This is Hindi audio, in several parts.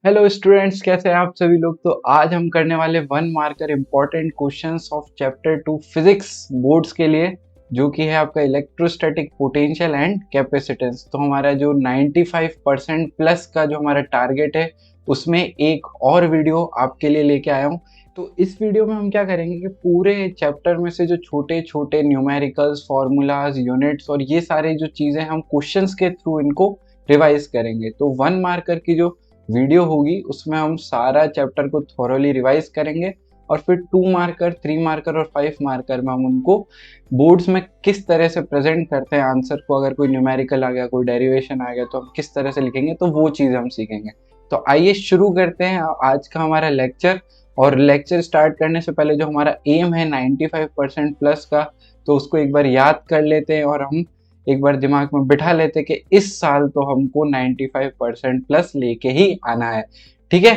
हेलो स्टूडेंट्स, कैसे हैं आप सभी लोग। तो आज हम करने वाले one marker important questions of chapter 2 physics boards के लिए, जो कि है आपका इलेक्ट्रोस्टैटिक पोटेंशियल एंड कैपेसिटेंस। तो हमारा जो 95% प्लस का जो हमारा टारगेट है, उसमें एक और वीडियो आपके लिए लेके आया हूँ। तो इस वीडियो में हम क्या करेंगे कि पूरे चैप्टर में से जो छोटे छोटे न्यूमेरिकल्स, फॉर्मूलाज, यूनिट्स और ये सारे जो चीज़ें हम क्वेश्चंस के थ्रू इनको रिवाइज करेंगे। तो वन मार्कर की जो वीडियो होगी उसमें हम सारा चैप्टर को थॉरोली रिवाइज करेंगे और फिर 2 मार्कर, 3 मार्कर और 5 मार्कर में हम उनको बोर्ड्स में किस तरह से प्रेजेंट करते हैं आंसर को। अगर कोई न्यूमेरिकल आ गया, कोई डेरिवेशन आ गया, तो हम किस तरह से लिखेंगे, तो वो चीज़ हम सीखेंगे। तो आइए शुरू करते हैं आज का हमारा लेक्चर। और लेक्चर स्टार्ट करने से पहले जो हमारा एम है 95% प्लस का, तो उसको एक बार याद कर लेते हैं और हम एक बार दिमाग में बिठा लेते कि इस साल तो हमको 95% प्लस लेके ही आना है। ठीक है,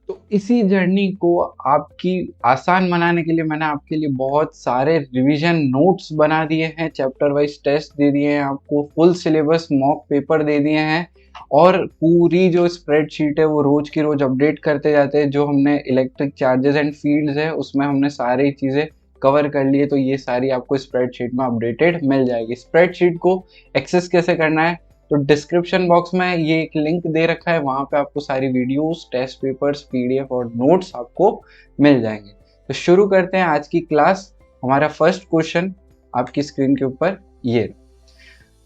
तो इसी जर्नी को आपकी आसान बनाने के लिए मैंने आपके लिए बहुत सारे रिवीजन नोट्स बना दिए हैं, चैप्टर वाइज टेस्ट दे दिए हैं, आपको फुल सिलेबस मॉक पेपर दे दिए हैं और पूरी जो स्प्रेडशीट है वो रोज की रोज अपडेट करते जाते हैं। जो हमने इलेक्ट्रिक चार्जेस एंड फील्ड्स है उसमें हमने सारी चीज़ें कवर कर लिए, तो ये सारी आपको स्प्रेडशीट में अपडेटेड मिल जाएगी। स्प्रेडशीट को एक्सेस कैसे करना है, तो डिस्क्रिप्शन बॉक्स में ये एक लिंक दे रखा है, वहाँ पे आपको सारी वीडियोस, टेस्ट पेपर्स, पीडीएफ और नोट्स आपको मिल जाएंगे। तो शुरू करते हैं आज की क्लास। हमारा फर्स्ट क्वेश्चन आपकी स्क्रीन के ऊपर ये,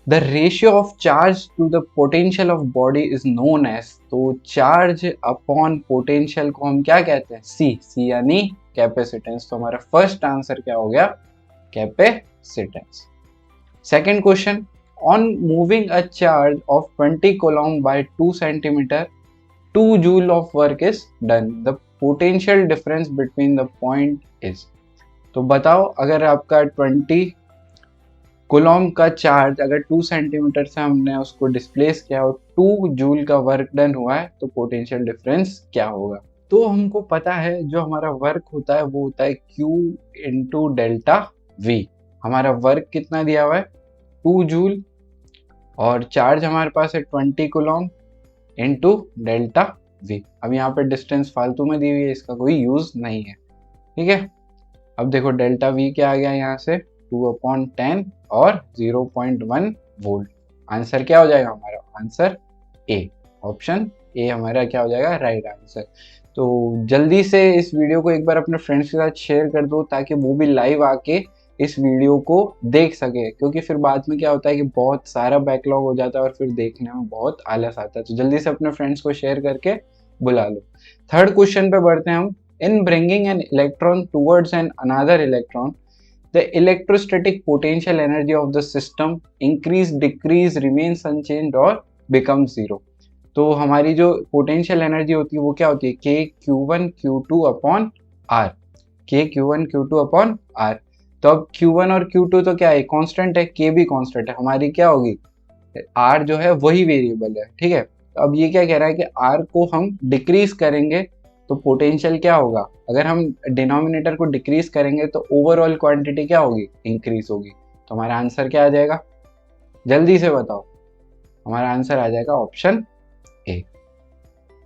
the ratio of charge to the potential of body is known as. तो चार्ज अपॉन पोटेंशियल को हम क्या कहते हैं, सी यानी कैपेसिटेंस। तो हमारा फर्स्ट आंसर क्या हो गया, capacitance. Second question, on moving a charge of 20 coulomb by 2 centimeter, 2 joule of work is done. The potential difference between the point is। तो बताओ, अगर आपका 20 कोलॉम का चार्ज अगर 2 सेंटीमीटर से हमने उसको डिस्प्लेस किया और 2 जूल का वर्क डन हुआ है, तो पोटेंशियल डिफरेंस क्या होगा। तो हमको पता है जो हमारा वर्क होता है वो होता है Q इंटू डेल्टा V। हमारा वर्क कितना दिया हुआ है, 2 जूल, और चार्ज हमारे पास है 20 कूलॉम इंटू डेल्टा वी। अब यहाँ पे डिस्टेंस फालतू में दी हुई है, इसका कोई यूज नहीं है। ठीक है, अब देखो डेल्टा वी क्या आ गया यहाँ से, 2/10 और 0.1 वोल्ट। आंसर क्या हो जाएगा हमारा, आंसर ए, ऑप्शन ए हमारा क्या हो जाएगा, राइट आंसर। तो जल्दी से इस वीडियो को एक बार अपने फ्रेंड्स के साथ शेयर कर दो ताकि वो भी लाइव आके इस वीडियो को देख सके, क्योंकि फिर बाद में क्या होता है कि बहुत सारा बैकलॉग हो जाता है और फिर देखने में बहुत आलस आता है। तो जल्दी से अपने फ्रेंड्स को शेयर करके बुला लो। थर्ड क्वेश्चन पे बढ़ते हैं हम। In bringing an electron towards an another electron, the electrostatic potential energy of the system increase, decrease, remains unchanged और बिकम जीरो। तो हमारी जो पोटेंशियल एनर्जी होती है वो क्या होती है, के Q1 Q2 अपॉन आर, के Q1 Q2 अपॉन आर। तो अब Q1 और Q2 तो क्या है, कांस्टेंट है, K भी कांस्टेंट है, हमारी क्या होगी, R जो है वही वेरिएबल है। ठीक है, तो अब ये क्या कह रहा है कि R को हम डिक्रीज करेंगे तो पोटेंशियल क्या होगा, अगर हम डिनोमिनेटर को डिक्रीज करेंगे तो ओवरऑल क्वांटिटी क्या होगी, इंक्रीज होगी। तो हमारा आंसर क्या आ जाएगा, जल्दी से बताओ, हमारा आंसर आ जाएगा ऑप्शन ए।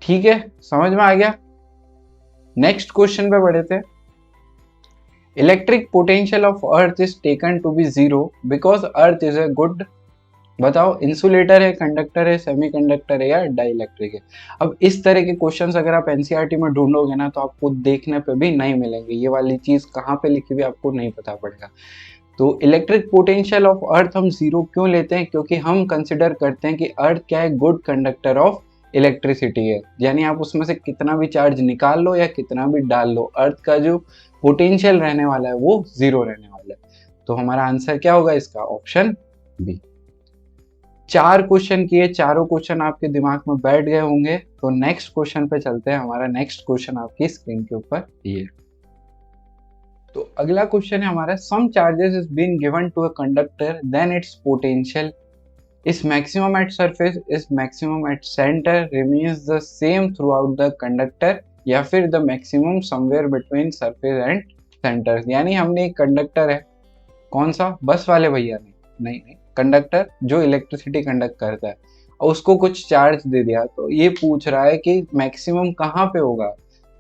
ठीक है, समझ में आ गया। नेक्स्ट क्वेश्चन पे बढ़े थे। Electric potential of earth is taken to be zero because earth is a good, बताओ इंसुलेटर है, कंडक्टर है, सेमीकंडक्टर है या डाइलेक्ट्रिक है। अब इस तरह के क्वेश्चंस अगर आप एनसीईआरटी में ढूंढोगे ना तो आपको देखने पे भी नहीं मिलेंगे, ये वाली चीज कहाँ पे लिखी हुई आपको नहीं पता पड़ेगा। तो इलेक्ट्रिक पोटेंशियल ऑफ अर्थ हम जीरो क्यों लेते हैं, क्योंकि हम कंसिडर करते हैं कि अर्थ क्या है, गुड कंडक्टर ऑफ इलेक्ट्रिसिटी है। यानी आप उसमें से कितना भी चार्ज निकाल लो या कितना भी डाल लो, अर्थ का जो पोटेंशियल रहने वाला है वो जीरो रहने वाला है। तो हमारा आंसर क्या होगा इसका, ऑप्शन बी। 4 क्वेश्चन किए, चारों क्वेश्चन आपके दिमाग में बैठ गए होंगे। तो नेक्स्ट क्वेश्चन पे चलते हैं। हमारा नेक्स्ट क्वेश्चन आपकी स्क्रीन के ऊपर ये, तो अगला क्वेश्चन है हमारा, some charges is been given to a conductor then it's potential is maximum at surface, is maximum at center, remains the same throughout the conductor, या फिर the maximum somewhere between surface and center। यानी हमने एक कंडक्टर है, कौन सा, बस वाले भैया नहीं, कंडक्टर जो इलेक्ट्रिसिटी कंडक्ट करता है, और उसको कुछ चार्ज दे दिया, तो ये पूछ रहा है कि मैक्सिमम कहाँ पे होगा।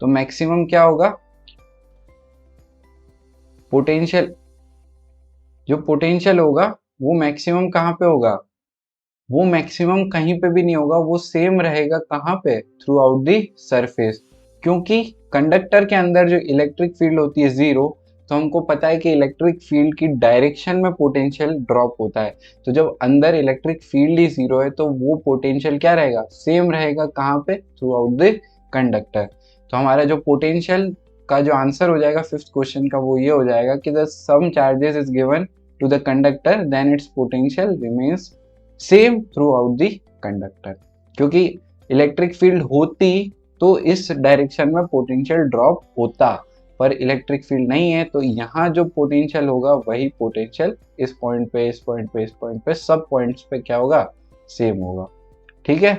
तो मैक्सिमम क्या होगा, पोटेंशियल, जो पोटेंशियल होगा वो मैक्सिमम कहाँ पे होगा, वो मैक्सिमम कहीं पे भी नहीं होगा, वो सेम रहेगा कहाँ पे, थ्रू आउट दी सरफेस। क्योंकि कंडक्टर के अंदर जो इलेक्ट्रिक फील्ड होती है जीरो, तो हमको पता है कि इलेक्ट्रिक फील्ड की डायरेक्शन में पोटेंशियल ड्रॉप होता है। तो जब अंदर इलेक्ट्रिक फील्ड ही जीरो है तो वो पोटेंशियल क्या रहेगा, सेम रहेगा कहाँ पे, थ्रू आउट द कंडक्टर। तो हमारा जो पोटेंशियल का जो आंसर हो जाएगा फिफ्थ क्वेश्चन का, वो ये हो जाएगा कि the sum charges is given to the conductor then it's potential remains same throughout the conductor. क्योंकि इलेक्ट्रिक फील्ड होती तो इस डायरेक्शन में पोटेंशियल ड्रॉप होता, पर इलेक्ट्रिक फील्ड नहीं है, तो यहाँ जो पोटेंशियल होगा वही पोटेंशियल इस पॉइंट पे, इस पॉइंट पे, इस पॉइंट पे, सब पॉइंट्स पे क्या होगा, सेम होगा। ठीक है,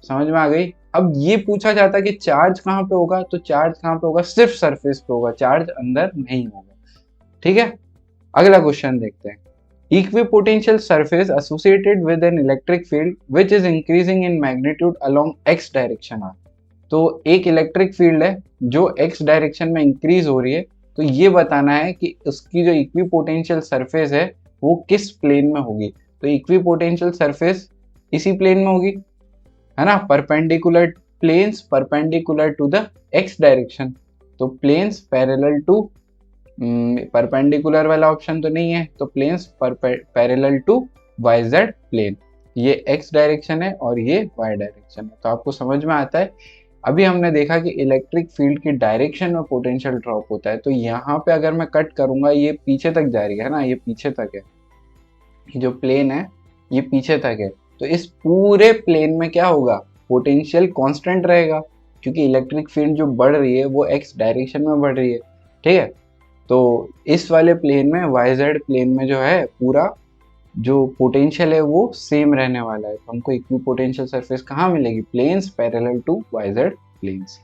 समझ में आ गई। अब ये पूछा जाता है कि चार्ज कहाँ पे होगा, तो चार्ज कहाँ पे होगा, सिर्फ सरफेस पे होगा, चार्ज अंदर नहीं होगा। ठीक है, अगला क्वेश्चन देखते हैं। Equipotential surface associated with an electric field which is increasing in magnitude along x direction are। तो एक इलेक्ट्रिक फील्ड है जो x डायरेक्शन में इंक्रीज हो रही है, तो ये बताना है कि उसकी जो इक्विपोटेंशियल सरफेस है वो किस प्लेन में होगी। तो इक्विपोटेंशियल सरफेस इसी प्लेन में होगी, है ना, perpendicular planes perpendicular to the x direction. तो प्लेन्स पैरेलल टू, परपेंडिकुलर वाला ऑप्शन तो नहीं है, तो planes parallel to y z plane, ये एक्स डायरेक्शन है और ये वाई डायरेक्शन है। तो आपको समझ में आता है। अभी हमने देखा कि इलेक्ट्रिक फील्ड की डायरेक्शन में पोटेंशियल ड्रॉप होता है, तो यहाँ पे अगर मैं कट करूंगा, ये पीछे तक जा रही है ना, ये पीछे तक है, ये जो प्लेन है ये पीछे तक है, तो इस पूरे प्लेन में क्या होगा, पोटेंशियल कांस्टेंट रहेगा, क्योंकि इलेक्ट्रिक फील्ड जो बढ़ रही है वो एक्स डायरेक्शन में बढ़ रही है। ठीक है, तो इस वाले प्लेन में, वाई जेड प्लेन में जो है पूरा जो पोटेंशियल है वो सेम रहने वाला है। तो हमको इक्विपोटेंशियल सरफेस कहाँ मिलेगी, planes parallel to y z planes.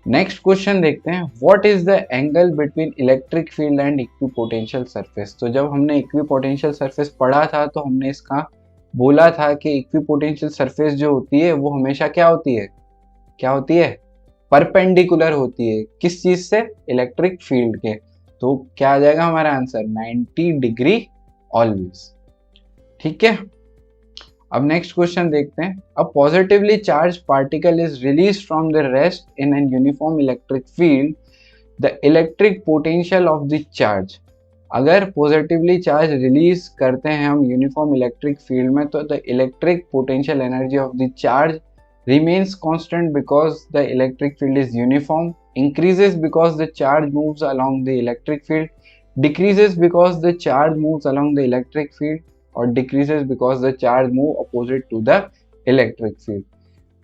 Next question देखते हैं, what is the angle between electric field and equipotential surface. तो जब हमने इक्विपोटेंशियल सरफेस पढ़ा था तो हमने इसका बोला था कि इक्विपोटेंशियल सरफेस जो होती है वो हमेशा क्या होती है, क्या होती है, परपेंडिकुलर होती है, किस चीज से, इलेक्ट्रिक फील्ड के। तो क्या आ जाएगा हमारा आंसर, 90 डिग्री ऑलवेज। ठीक है, अब नेक्स्ट क्वेश्चन देखते हैं। A positively charge particle is release from the rest in an uniform electric field, the electric potential of the charge. अगर पॉजिटिवली चार्ज रिलीज करते हैं हम यूनिफॉर्म इलेक्ट्रिक फील्ड में, तो the electric potential energy of the charge remains constant because the electric field is uniform, increases because the charge moves along the electric field, decreases because the charge moves along the electric field, और decreases because the charge move opposite to the electric field।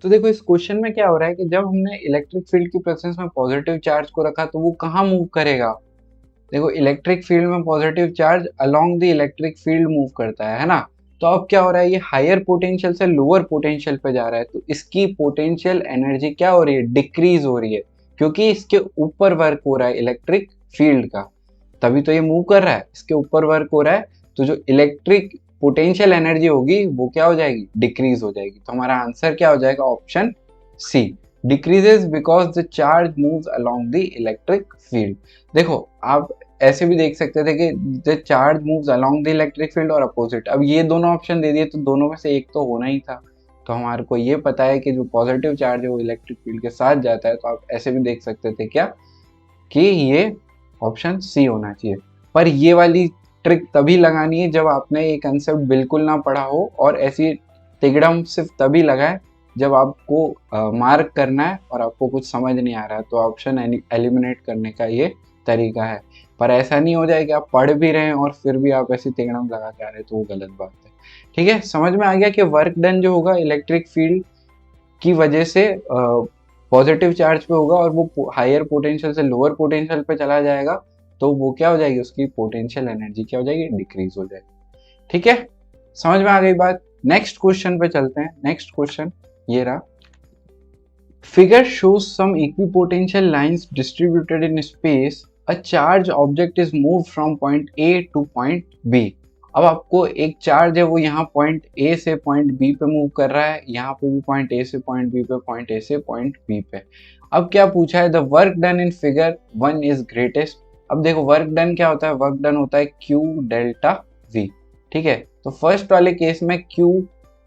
तो देखो इस क्वेश्चन में क्या हो रहा है कि जब हमने इलेक्ट्रिक फील्ड की प्रेजेंस में पॉजिटिव चार्ज को रखा तो वो कहाँ मूव करेगा। देखो इलेक्ट्रिक फील्ड में positive charge along the electric field move करता है ना। तो अब क्या हो रहा है, ये हायर पोटेंशियल से लोअर पोटेंशियल पे जा रहा है, तो इसकी पोटेंशियल एनर्जी क्या हो रही है, डिक्रीज हो रही है, क्योंकि इसके ऊपर वर्क हो रहा है इलेक्ट्रिक फील्ड का, तभी तो ये मूव कर रहा है, इसके ऊपर वर्क हो रहा है। तो जो इलेक्ट्रिक पोटेंशियल एनर्जी होगी वो क्या हो जाएगी, डिक्रीज हो जाएगी। तो हमारा आंसर क्या हो जाएगा, option c, decreases because the charge moves along the electric field. देखो आप ऐसे भी देख सकते थे कि the charge moves along the electric field और अपोजिट। अब ये दोनों ऑप्शन दे दिए तो दोनों में से एक तो होना ही था। तो हमारे को ये पता है कि जो पॉजिटिव चार्ज है वो इलेक्ट्रिक फील्ड के साथ जाता है, तो आप ऐसे भी देख सकते थे क्या कि ये ऑप्शन सी होना चाहिए। पर ये वाली ट्रिक तभी लगानी है जब आपने ये कंसेप्ट बिल्कुल ना पढ़ा हो, और ऐसी तिगड़म सिर्फ तभी लगाए जब आपको मार्क करना है और आपको कुछ समझ नहीं आ रहा है, तो ऑप्शन एलिमिनेट करने का ये तरीका है। पर ऐसा नहीं हो जाए कि आप पढ़ भी रहे हैं और फिर भी आप ऐसी तिगड़म लगा के आ रहे हैं, तो वो गलत बात है। ठीक है, समझ में आ गया कि वर्क डन जो होगा इलेक्ट्रिक फील्ड की वजह से पॉजिटिव चार्ज पे होगा और वो हायर पोटेंशियल से लोअर पोटेंशियल पे चला जाएगा, तो वो क्या हो जाएगी, उसकी पोटेंशियल एनर्जी क्या हो जाएगी, डिक्रीज हो जाएगी। ठीक है, समझ में आ गई बात। नेक्स्ट क्वेश्चन पे चलते हैं। नेक्स्ट क्वेश्चन ये रहा, figure shows some equipotential lines distributed in space, a charged object is moved from point A to point B अब आपको एक चार्ज है वो यहाँ पॉइंट ए से पॉइंट बी पे मूव कर रहा है, यहाँ पे भी पॉइंट ए से पॉइंट बी पे, पॉइंट ए से पॉइंट बी पे। अब क्या पूछा है, the work done in figure 1 is greatest. अब देखो वर्क डन क्या होता है, वर्क डन होता है Q डेल्टा V, ठीक है। तो फर्स्ट वाले केस में Q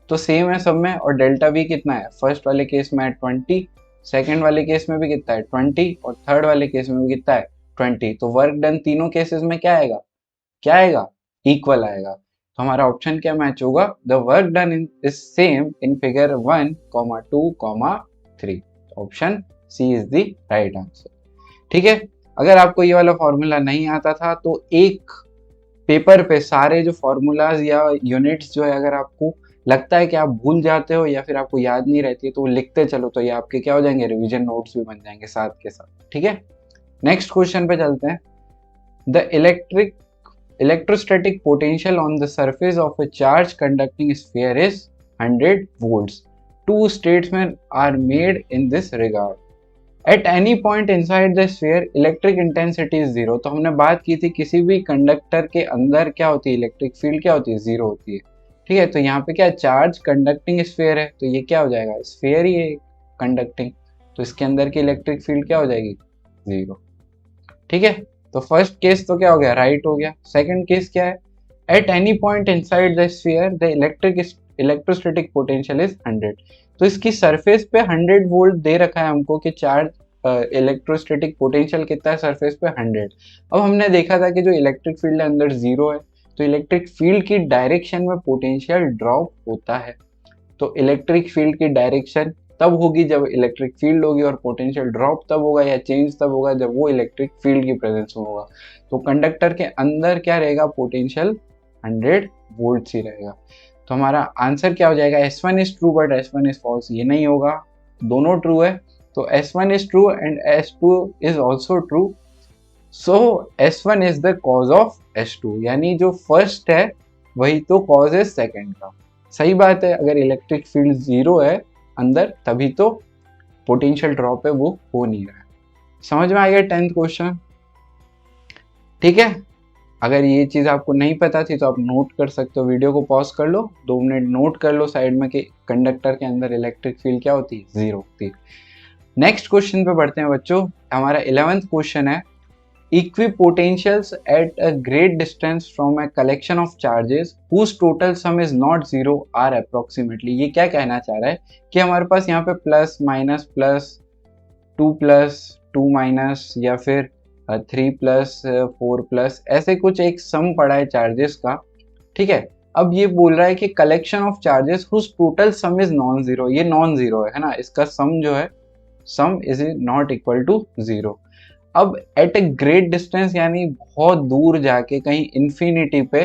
तो सेम है सब में, और डेल्टा V कितना है, फर्स्ट वाले केस में 20, सेकेंड वाले केस में भी कितना है 20, और थर्ड वाले केस में भी कितना है 20। तो वर्क डन तीनों केसेस में क्या आएगा, क्या आएगा, इक्वल आएगा। तो हमारा ऑप्शन क्या मैच होगा, the work done is same in figure 1, 2, 3। Option c is the right answer, ठीक है। अगर आपको ये वाला फॉर्मूला नहीं आता था तो एक पेपर पे सारे जो फॉर्मूलाज या यूनिट्स जो है अगर आपको लगता है कि आप भूल जाते हो या फिर आपको याद नहीं रहती है तो वो लिखते चलो, तो ये आपके क्या हो जाएंगे, रिवीजन नोट्स भी बन जाएंगे साथ के साथ, ठीक है। नेक्स्ट क्वेश्चन पे चलते हैं। The electrostatic potential on the surface of a charge conducting sphere is 100 volts. Two statements are made in this regard. At any point inside the sphere, electric intensity is 0. तो हमने बात की थी किसी भी कंडक्टर के अंदर क्या होती है, इलेक्ट्रिक फील्ड क्या होती है, 0 होती है, ठीक है। तो यहाँ पे क्या चार्ज कंडक्टिंग स्फीयर है, तो ये क्या हो जाएगा, स्फीयर ही है कंडक्टिंग, तो इसके अंदर की इलेक्ट्रिक फील्ड क्या हो जाएगी, 0, ठीक है। तो फर्स्ट केस तो क्या हो गया, राइट हो गया। सेकंड केस क्या है, at any point inside the sphere the electrostatic potential is 100। तो इसकी सरफेस पे 100 वोल्ट दे रखा है हमको कि चार्ज इलेक्ट्रोस्टैटिक पोटेंशियल कितना है सरफेस पे 100। अब हमने देखा था कि जो इलेक्ट्रिक फील्ड है अंदर 0 है, तो इलेक्ट्रिक फील्ड की डायरेक्शन में पोटेंशियल ड्रॉप होता है। तो इलेक्ट्रिक फील्ड की डायरेक्शन तब होगी जब इलेक्ट्रिक फील्ड होगी, और पोटेंशियल ड्रॉप तब होगा या चेंज तब होगा जब वो इलेक्ट्रिक फील्ड की प्रेजेंस में होगा। तो कंडक्टर के अंदर क्या रहेगा, पोटेंशियल 100 वोल्ट ही रहेगा। तो हमारा आंसर क्या हो जाएगा, S1 is true but S1 is false, ये नहीं होगा, दोनों ट्रू है। तो S1 is true and S2 is also true, so S1 is the cause of S2, यानी जो फर्स्ट है वही तो कॉज है सेकेंड का। सही बात है, अगर इलेक्ट्रिक फील्ड 0 है अंदर तभी तो पोटेंशियल ड्रॉप है वो हो नहीं रहा है। समझ में आ गया 10th क्वेश्चन, ठीक है। अगर ये चीज आपको नहीं पता थी तो आप नोट कर सकते हो, वीडियो को पॉज कर लो, 2 मिनट नोट कर लो साइड में कि कंडक्टर के अंदर इलेक्ट्रिक फील्ड क्या होती है, 0 होती है। नेक्स्ट क्वेश्चन पे बढ़ते हैं बच्चों, हमारा 11th क्वेश्चन है, equipotentials at a great distance from a collection of charges whose total sum is not 0 are approximately। ये क्या कहना चाह रहा है कि हमारे पास यहाँ पे plus minus plus 2 plus 2 minus या फिर 3 प्लस 4 प्लस ऐसे कुछ एक सम पड़ा है चार्जेस का, ठीक है। अब ये बोल रहा है कि collection of charges whose total sum is non zero, ये नॉन जीरो है ना, इसका सम जो है sum is not equal to 0। अब एट ए ग्रेट डिस्टेंस यानी बहुत दूर जाके कहीं इन्फिनिटी पे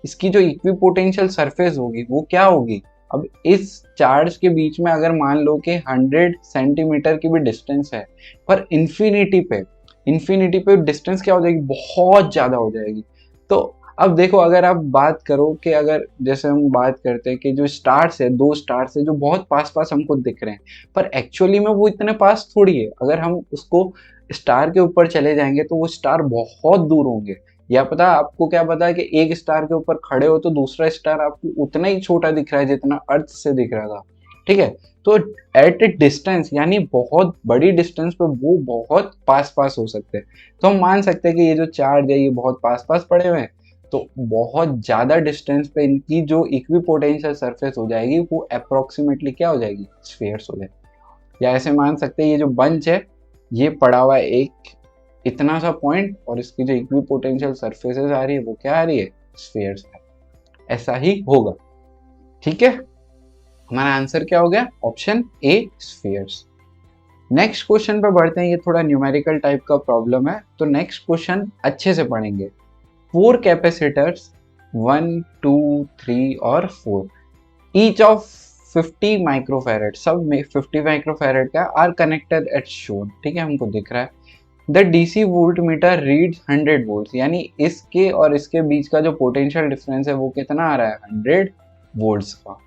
इसकी जो इक्विपोटेंशियल सरफेस होगी वो क्या होगी। अब इस चार्ज के बीच में अगर मान लो कि 100 सेंटीमीटर की भी डिस्टेंस है, पर इन्फिनिटी पे डिस्टेंस क्या हो जाएगी, बहुत ज़्यादा हो जाएगी। तो अब देखो अगर आप बात करो कि अगर जैसे हम बात करते हैं कि जो स्टार्स है, 2 स्टार्स है जो बहुत पास पास हमको दिख रहे हैं, पर एक्चुअली में वो इतने पास थोड़ी है। अगर हम उसको स्टार के ऊपर चले जाएंगे तो वो स्टार बहुत दूर होंगे, या पता आपको क्या पता है कि एक स्टार के ऊपर खड़े हो तो दूसरा स्टार आपको उतना ही छोटा दिख रहा है जितना अर्थ से दिख रहा था, ठीक है। तो एट ए डिस्टेंस यानी बहुत बड़ी डिस्टेंस पे वो बहुत पास पास हो सकते हैं। तो हम मान सकते हैं कि ये जो चार्ज है ये बहुत पास पास पड़े हुए हैं, तो बहुत ज़्यादा डिस्टेंस पे इनकी जो इक्विपोटेंशियल सरफेस हो जाएगी वो अप्रोक्सीमेटली क्या हो जाएगी, स्फीयर्स हो जाएगी। या ऐसे मान सकते हैं ये जो बंच है ये पड़ा हुआ है एक इतना सा पॉइंट, और इसकी जो इक्विपोटेंशियल सरफेसेस आ रही है वो क्या आ रही है, स्फीयर्स है। ऐसा ही होगा, ठीक है। हमारा आंसर क्या हो गया, option A, spheres. Next question पे बढ़ते हैं, ये थोड़ा न्यूमेरिकल टाइप का प्रॉब्लम है, तो नेक्स्ट क्वेश्चन अच्छे से पढ़ेंगे। 4 कैपेसिटर्स 1, 2, 3 और 4 ईच ऑफ 50 माइक्रोफैरेड, सब में 50 माइक्रोफैरेड का आर कनेक्टेड एट शोन, ठीक है, हमको दिख रहा है। The DC volt meter reads 100 volt, यानी इसके और इसके बीच का जो पोटेंशियल डिफरेंस है वो कितना आ रहा है, 100 वोल्ट्स का।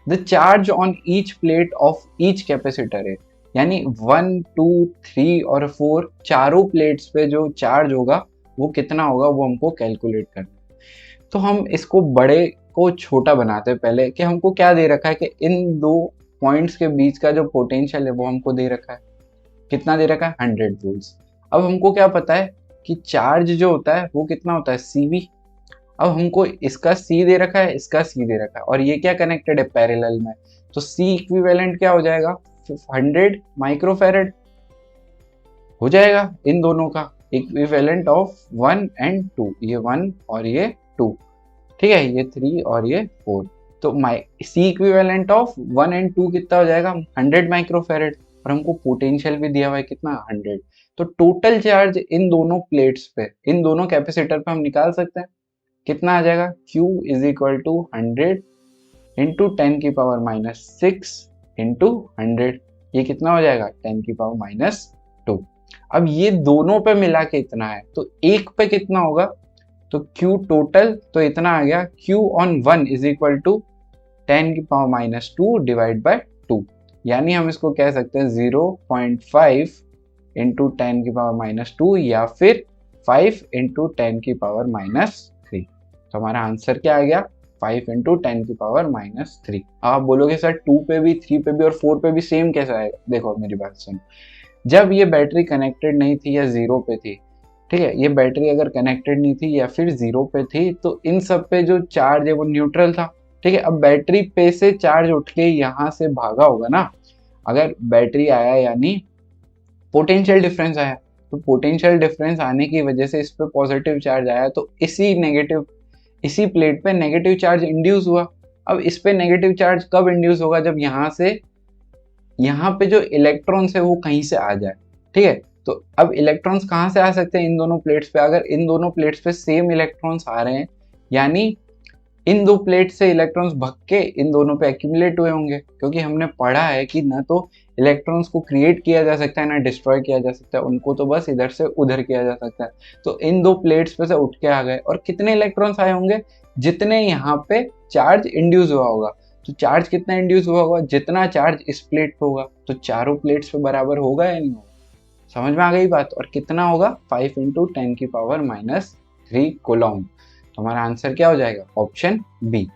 The charge on each plate of each capacitor है, यानी 1, 2, 3 और 4 चारों प्लेट्स पे जो चार्ज होगा वो कितना होगा वो हमको कैलकुलेट करना है। तो हम इसको बड़े को छोटा बनाते हैं पहले, कि हमको क्या दे रखा है कि इन दो पॉइंट्स के बीच का जो पोटेंशियल है वो हमको दे रखा है, कितना दे रखा है 100 वोल्ट्स। अब हमको क्या पता है कि चार्ज जो होता है वो कितना होता है CV। अब हमको इसका C दे रखा है, इसका C दे रखा है, और ये क्या कनेक्टेड है पैरेलल में, तो C इक्विवेलेंट क्या हो जाएगा 100 माइक्रोफैरड हो जाएगा इन दोनों का इक्विवेलेंट ऑफ 1 and 2, ये 1 और ये 2, ठीक है, ये 3 और ये 4। तो C इक्विवेलेंट ऑफ 1 and 2 कितना हो जाएगा 100 माइक्रोफैरड, और हमको पोटेंशियल भी दिया हुआ है कितना 100। तो टोटल चार्ज इन दोनों प्लेट्स पे, इन दोनों कैपेसिटर पे हम निकाल सकते हैं, कितना आ जाएगा Q is equal to 100 into 10 की पावर -6 इंटू 100, ये कितना हो जाएगा 10 की पावर -2। अब ये दोनों पे मिला के इतना है, तो एक पे कितना होगा, तो Q टोटल तो इतना आ गया, Q on 1 is equal to 10 की पावर -2 डिवाइड बाय 2, यानी हम इसको कह सकते हैं 0.5 इंटू 10 की पावर -2 या फिर 5 इंटू 10 की पावर -3। तो हमारा आंसर क्या आ गया 5 इंटू 10 की पावर -3। आप बोलोगे सर 2 पे भी 3 पे भी और 4 पे भी सेम कैसे आएगा, देखो मेरी बात सुनो, जब ये बैटरी कनेक्टेड नहीं थी या 0 पे थी, ठीक है, ये बैटरी अगर कनेक्टेड नहीं थी या फिर 0 पे थी, तो इन सब पे जो चार्ज है वो न्यूट्रल था, ठीक है। अब बैटरी पे से चार्ज उठ के यहाँ से भागा होगा ना, अगर बैटरी आया यानी पोटेंशियल डिफरेंस आया, तो पोटेंशियल डिफरेंस आने की वजह से इस पे पॉजिटिव चार्ज आया, तो इसी प्लेट पे नेगेटिव चार्ज इंड्यूस हुआ। अब इस पे नेगेटिव चार्ज कब इंड्यूस होगा, जब यहाँ पे जो इलेक्ट्रॉन्स है वो कहीं से आ जाए, ठीक है। तो अब इलेक्ट्रॉन्स कहाँ से आ सकते हैं इन दोनों प्लेट्स पे, अगर इन दोनों प्लेट्स पे सेम इलेक्ट्रॉन्स आ रहे हैं, यानी इन दो प्लेट से इलेक्ट्रॉन्स भग के इन दोनों पे एक्यूमुलेट हुए होंगे, क्योंकि हमने पढ़ा है कि ना तो इलेक्ट्रॉन्स को क्रिएट किया जा सकता है ना डिस्ट्रॉय किया जा सकता है, उनको तो बस इधर से उधर किया जा सकता है। तो इन दो प्लेट्स पे से उठ के आ गए, और कितने इलेक्ट्रॉन्स आए होंगे, जितने यहाँ पे चार्ज इंड्यूस हुआ होगा। तो चार्ज कितना इंड्यूस हुआ होगा, जितना चार्ज इस प्लेट पे होगा, तो चारों प्लेट्स पे बराबर होगा या नहीं होगा, समझ में आ गई बात। और कितना होगा 5 इंटू 10 की पावर -3 कूलम। तो हमारा आंसर क्या हो जाएगा ऑप्शन बी।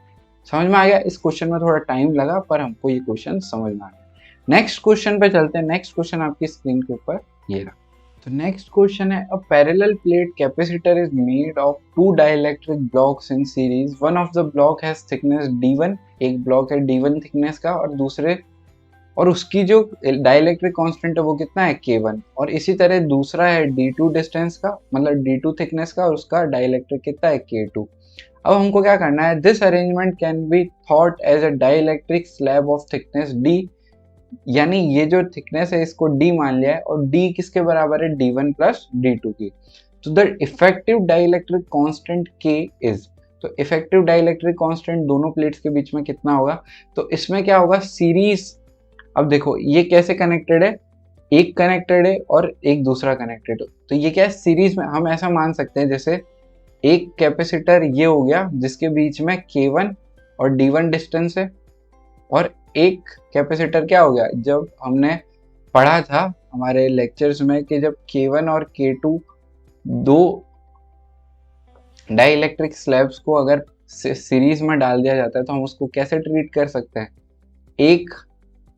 समझ में आ गया, इस क्वेश्चन में थोड़ा टाइम लगा पर हमको ये क्वेश्चन समझ में आ गया। नेक्स्ट क्वेश्चन पे चलते हैं। नेक्स्ट क्वेश्चन आपकी स्क्रीन के ऊपर ये रहा। तो नेक्स्ट क्वेश्चन है, अ parallel plate capacitor is made of 2 dielectric blocks in series, one of the block has thickness D1, एक ब्लॉक है D1 थिकनेस का, और उसकी जो डाइलेक्ट्रिक कांस्टेंट है वो कितना है K1, और इसी तरह दूसरा है D2 डिस्टेंस का, मतलब D2 थिकनेस का, और उसका डाइलेक्ट्रिक कितना है K2। अब हमको क्या करना है, this arrangement can be thought as a dielectric slab of thickness D, यानी ये जो थिकनेस है इसको D मान लिया है, और D किसके बराबर है D1 प्लस D2 की। तो the effective dielectric constant K is, तो इफेक्टिव डाइलेक्ट्रिक कांस्टेंट दोनों प्लेट्स के बीच में कितना होगा, तो इसमें क्या होगा सीरीज। अब देखो ये कैसे कनेक्टेड है, एक कनेक्टेड है और एक दूसरा कनेक्टेड है, तो ये क्या है सीरीज में। हम ऐसा मान सकते हैं जैसे एक कैपेसिटर ये हो गया जिसके बीच में K1 और D1 डिस्टेंस है, और एक कैपेसिटर क्या हो गया, जब हमने पढ़ा था हमारे लेक्चर्स में कि जब K1 और K2 दो डाइलेक्ट्रिक स्लैब्स को अगर सीरीज में डाल दिया जाता है तो हम उसको कैसे ट्रीट कर सकते हैं, एक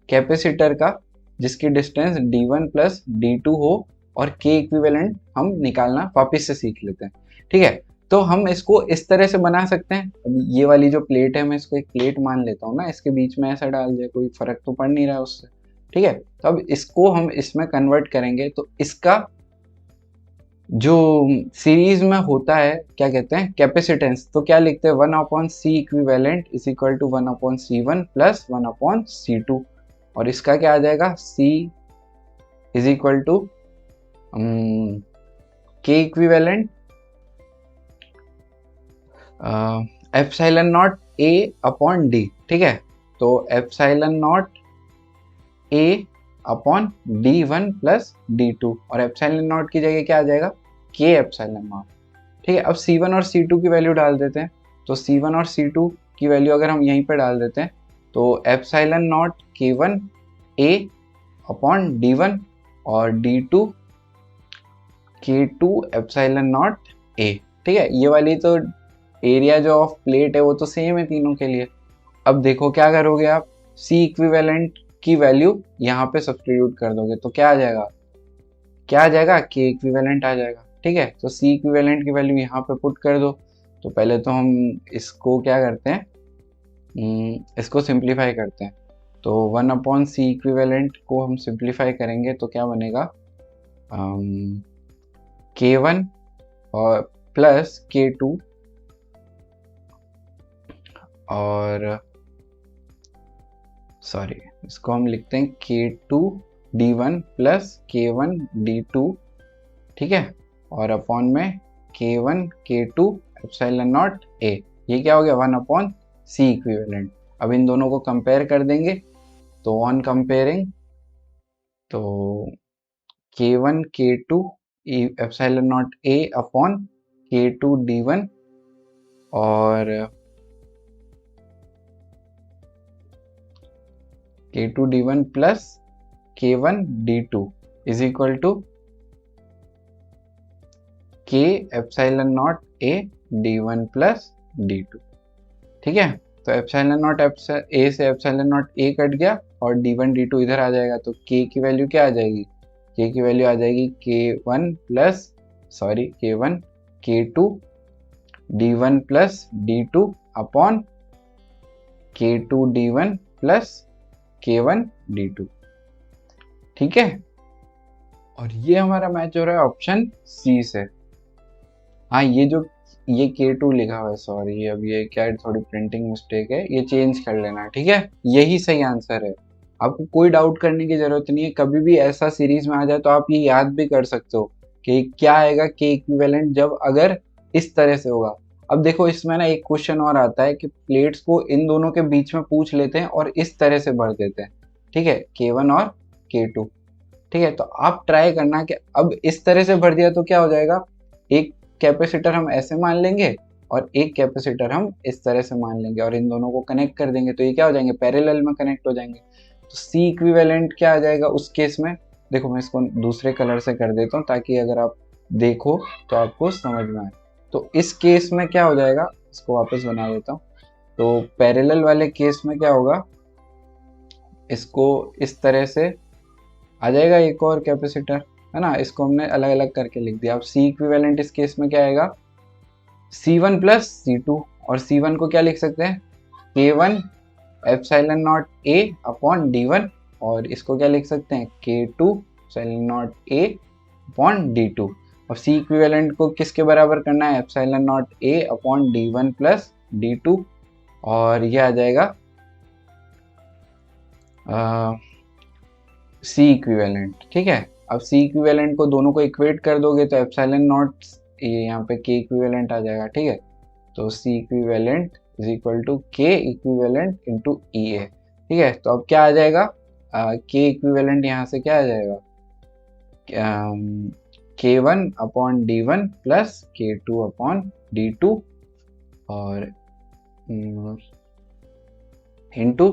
कैपेसिटर का जिसकी डिस्टेंस D1 प्लस D2 हो और K इक्विवेलेंट हम निकालना वापस से सीख लेते हैं, ठीक है। तो हम इसको इस तरह से बना सकते हैं। अब ये वाली जो प्लेट है मैं इसको एक प्लेट मान लेता हूँ ना, इसके बीच में ऐसा डाल दिया, कोई फर्क तो पड़ नहीं रहा है उससे, ठीक है। तो अब इसको हम इसमें कन्वर्ट करेंगे, तो इसका जो सीरीज में होता है क्या कहते हैं कैपेसिटेंस, तो क्या लिखते हैं 1/C equivalent is equal to 1/C1 plus 1/C2, और इसका क्या आ जाएगा C is equal to K equivalent epsilon naught A upon D, ठीक है। तो epsilon naught A upon D1 plus D2, और एप्सिलॉन नॉट की जगह क्या आ जाएगा K एप्सिलॉन नॉट, ठीक है। अब C1 और C2 की वैल्यू डाल देते हैं, तो C1 और C2 की वैल्यू अगर हम यहीं पे डाल देते हैं तो epsilon not K1 A upon D1 और D2 K2 epsilon naught A, ठीक है। ये वाली तो एरिया जो ऑफ प्लेट है वो तो सेम है तीनों के लिए। अब देखो क्या करोगे आप, सी इक्विवेलेंट की वैल्यू यहाँ पे सब्स्टिट्यूट कर दोगे तो क्या आ जाएगा, क्या आ जाएगा, के इक्विवेलेंट आ जाएगा। ठीक है, तो सी इक्विवेलेंट की वैल्यू यहाँ पे पुट कर दो। तो पहले तो हम इसको क्या करते हैं, इसको सिंप्लीफाई करते हैं। तो 1/c इक्विवेलेंट को हम सिंप्लीफाई करेंगे तो क्या बनेगा, k1 और प्लस k2 और सॉरी इसको हम लिखते हैं k2 d1 plus k1 d2। ठीक है, और अपॉन में k1 k2 epsilon naught a। ये क्या हो गया, 1/c इक्विवेलेंट। अब इन दोनों को कंपेयर कर देंगे, तो ऑन कंपेयरिंग तो k1 k2 epsilon naught a upon k2 d1 और k2 d1 plus k1 d2 is equal to k epsilon naught a d1 plus d2। ठीक है, तो एप्सिलॉन नॉट a से एप्सिलॉन नॉट a कट गया और d1 d2 इधर आ जाएगा, तो k की वैल्यू क्या आ जाएगी, k की वैल्यू आ जाएगी k1 k2 d1 plus d2 upon k2 d1 plus k1 d2। ठीक है, और ये हमारा मैच हो रहा है ऑप्शन सी से। हाँ, ये k2 लिखा हुआ है, सॉरी अब ये क्या है, थोड़ी प्रिंटिंग मिस्टेक है, ये चेंज कर लेना। ठीक है, यही सही आंसर है, आपको कोई डाउट करने की जरूरत नहीं है। कभी भी ऐसा सीरीज में आ जाए तो आप ये याद भी कर सकते हो कि क्या आएगा k इक्विवेलेंट जब अगर इस तरह से होगा। अब देखो इसमें ना एक क्वेश्चन और आता है कि प्लेट्स को इन दोनों के बीच में पूछ लेते हैं और इस तरह से भर देते हैं। ठीक है, k1 और k2। ठीक है, तो आप ट्राई करना कि अब इस तरह से भर दिया तो क्या हो जाएगा, एक कैपेसिटर हम ऐसे मान लेंगे और एक कैपेसिटर हम इस तरह से मान लेंगे और इन दोनों को कनेक्ट कर देंगे, तो ये क्या हो जाएंगे, पैरेलल में कनेक्ट हो जाएंगे। तो सी इक्विवेलेंट क्या आ जाएगा उस केस में, देखो मैं इसको दूसरे कलर से कर देता हूँ ताकि अगर आप देखो तो आपको समझ में आए। तो इस केस में क्या हो जाएगा, इसको वापस बना देता हूँ। तो पैरेलल वाले केस में क्या होगा, इसको इस तरह से आ जाएगा एक और कैपेसिटर, है ना, इसको हमने अलग अलग करके लिख दिया। अब सी इक्विवेलेंट इस केस में क्या आएगा, C1 प्लस C2, और C1 को क्या लिख सकते हैं, K1 epsilon naught A upon D1, और इसको क्या लिख सकते हैं, K2 epsilon naught A upon D2। और C इक्विवेलेंट को किसके बराबर करना है, epsilon naught A upon D1 plus D2, और ये आ जाएगा C इक्विवेलेंट। ठीक है, अब C इक्विवेलेंट को दोनों को इक्वेट कर दोगे तो एप्सिलॉन नॉट ये यहाँ पे K इक्विवेलेंट आ जाएगा। ठीक है, तो C equivalent is equal to K equivalent into EA। ठीक है, तो अब क्या आ जाएगा, K इक्विवेलेंट यहाँ से क्या आ जाएगा, K1 upon D1 plus K2 upon D2 और इंटू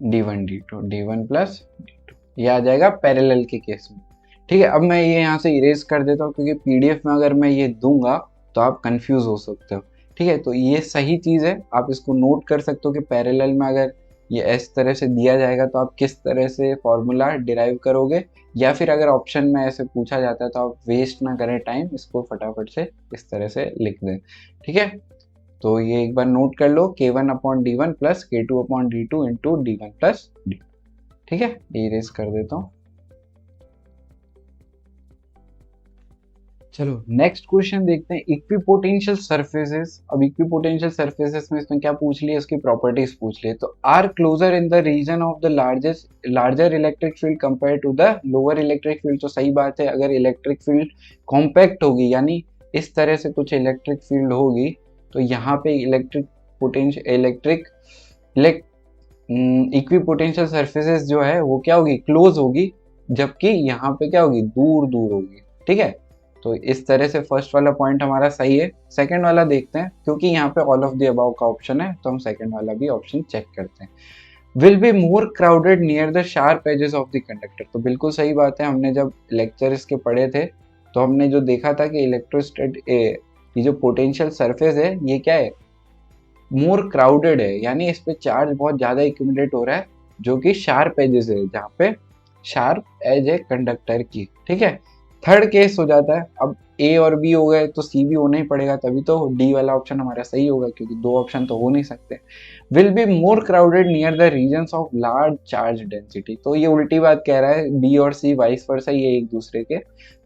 D1 प्लस D2, ये आ जाएगा पैरेलल के केस में। ठीक है, अब मैं ये यहाँ से इरेज कर देता हूँ क्योंकि पीडीएफ में अगर मैं ये दूंगा तो आप कंफ्यूज हो सकते हो। ठीक है, तो ये सही चीज़ है, आप इसको नोट कर सकते हो कि पैरेलल में अगर ये इस तरह से दिया जाएगा तो आप किस तरह से फॉर्मूला डिराइव करोगे, या फिर अगर ऑप्शन में ऐसे पूछा जाता है तो आप वेस्ट ना करें टाइम, इसको फटाफट से इस तरह से लिख दें। ठीक है, तो ये एक बार नोट कर लो, K1 upon D1 plus K2 upon D2 into D1 plus D। ठीक है, ये इरेज कर देता हूँ। चलो नेक्स्ट क्वेश्चन देखते हैं, इक्विपोटेंशियल सरफेसेस। अब इक्विपोटेंशियल सरफेसेस में इसमें क्या पूछ लिया, उसकी प्रॉपर्टीज पूछ लिए। तो are closer in the region of the larger electric field compare to the lower electric field. तो सही बात है, अगर इलेक्ट्रिक फील्ड कॉम्पैक्ट होगी यानी इस तरह से कुछ इलेक्ट्रिक फील्ड होगी तो यहाँ पे इक्विपोटेंशियल सरफेसेस जो है वो क्या होगी, क्लोज होगी, जबकि यहाँ पे क्या होगी, दूर दूर होगी। ठीक है, तो इस तरह से फर्स्ट वाला पॉइंट हमारा सही है। सेकंड वाला देखते हैं, क्योंकि यहाँ पे ऑल ऑफ द अबाव का ऑप्शन है तो हम सेकंड वाला भी ऑप्शन चेक करते हैं। Will be more crowded near the sharp edges of the conductor. तो बिल्कुल सही बात है, हमने जब लेक्चर इसके पढ़े थे तो हमने जो देखा था कि ये जो पोटेंशियल सरफेस है ये क्या है, मोर क्राउडेड है, यानी इस पे चार्ज बहुत ज्यादा एक्यूमुलेट हो रहा है, जो कि शार्प एजेस है, जहाँ पे शार्प एज है कंडक्टर की। ठीक है, थर्ड केस हो जाता है, अब ए और बी हो गए तो सी भी होना ही पड़ेगा, तभी तो डी वाला ऑप्शन हमारा सही होगा, क्योंकि दो ऑप्शन तो हो नहीं सकते। Will be more crowded near the regions of large charge density, तो ये उल्टी बात कह रहा है, बी और सी वाइस वर्सा ही है एक दूसरे के,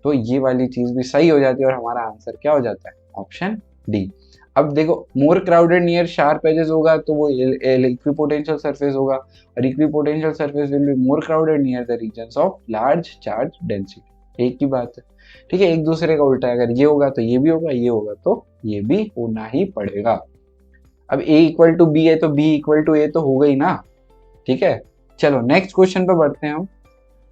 तो ये वाली चीज भी सही हो जाती है और हमारा आंसर क्या हो जाता है, ऑप्शन डी। अब देखो, more crowded near sharp edges होगा तो वो इक्विपोटेंशियल सरफेस होगा, और equipotential surface will be more crowded near the regions of large charge density, एक ही बात है। ठीक है, एक दूसरे का उल्टा है, अगर ये होगा तो ये भी होगा, ये होगा तो ये भी होना ही पड़ेगा। अब a इक्वल टू बी है तो b इक्वल टू a तो हो गई ना। ठीक है, चलो नेक्स्ट क्वेश्चन पे बढ़ते हैं हम।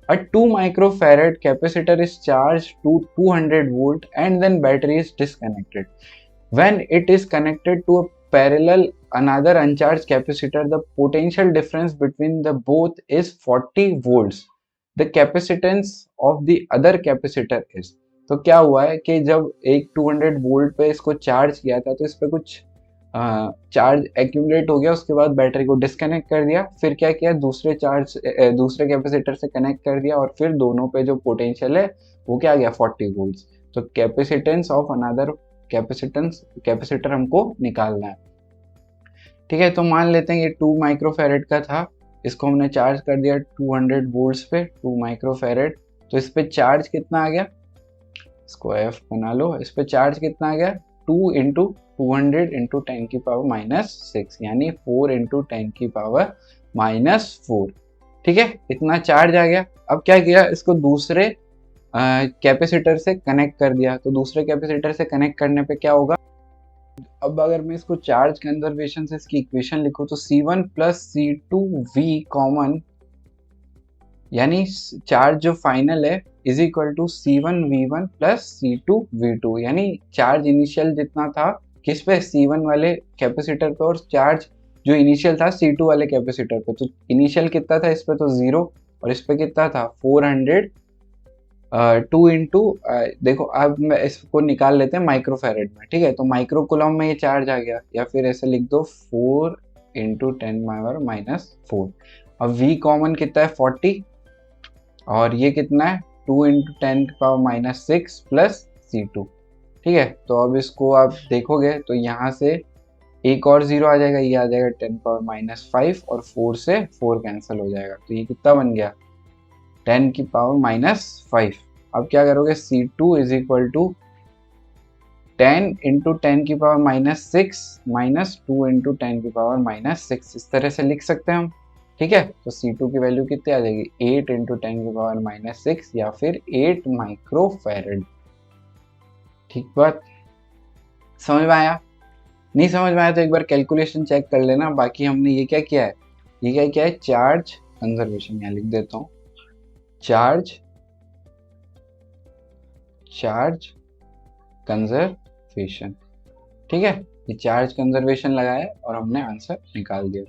A 2 microfarad capacitor is charged to 200 volt and then battery is disconnected. When it is connected to a parallel another uncharged capacitor, the potential difference between the both is 40 volts. The capacitance of the other capacitor is. तो क्या हुआ है कि जब एक 200 वोल्ट पे इसको चार्ज किया था तो इस पे कुछ चार्ज एक्यूमुलेट हो गया, उसके बाद बैटरी को डिस्कनेक्ट कर दिया, फिर क्या किया, दूसरे कैपेसिटर से कनेक्ट कर दिया, और फिर दोनों पे जो पोटेंशियल है वो क्या आ गया, 40 वोल्ट्स। तो कैपेसिटेंस ऑफ अनदर कैपेसिटर हमको निकालना है। ठीक है, तो मान लेते हैं ये 2 माइक्रोफेरेड का था, इसको हमने चार्ज कर दिया 200 वोल्ट्स पे, 2 माइक्रोफेरेड, तो इस पे चार्ज कितना आ गया, इसको एफ बना लो, इस पे चार्ज कितना आ गया, 2 इंटू 200 इंटू 10 की पावर -6, यानी 4 इंटू 10 की पावर -4। ठीक है, इतना चार्ज आ गया। अब क्या किया, इसको दूसरे कैपेसिटर से कनेक्ट कर दिया, तो दूसरे कैपेसिटर से कनेक्ट करने पे क्या होगा, अब अगर मैं इसको चार्ज कंजर्वेशन से इसकी इक्वेशन लिखूं तो C1 प्लस C2V कॉमन, यानी चार्ज जो फाइनल है is equal to C1V1 plus C2V2, यानी चार्ज इनिशियल जितना था किस पे, C1 वाले कैपेसिटर पे, और चार्ज जो इनिशियल था C2 वाले कैपेसिटर पे, तो इनिशियल कितना था इस पे, तो 0, और इस पे कितना था 400, 2 इंटू देखो, अब मैं इसको निकाल लेते हैं माइक्रोफेरेड में। ठीक है, तो माइक्रो कूलम में ये चार्ज आ गया, या फिर ऐसे लिख दो 4 इंटू 10 पावर -4। अब V कॉमन कितना है 40, और ये कितना है 2 इंटू 10 पावर -6 प्लस C2। ठीक है, तो अब इसको आप देखोगे तो यहाँ से एक और 0 आ जाएगा, ये आ जाएगा 10 पावर -5, और 4 से 4 कैंसिल हो जाएगा, तो ये कितना बन गया 10 की पावर -5। अब क्या करोगे, C2 is equal to 10 into 10 की पावर -6 माइनस 2 इंटू 10 की पावर -6, इस तरह से लिख सकते हैं हम। ठीक है, तो C2 की वैल्यू कितनी आ जाएगी, 8 इंटू 10 की पावर -6, या फिर 8 माइक्रोफेरेड। ठीक बात, समझ में आया? नहीं समझ में आया तो एक बार कैलकुलेशन चेक कर लेना। बाकी हमने ये क्या किया है, ये क्या किया है, चार्ज कंजर्वेशन, यहाँ लिख देता हूँ, चार्ज कंजर्वेशन। ठीक है, ये चार्ज कंजर्वेशन लगाया और हमने आंसर निकाल दिया।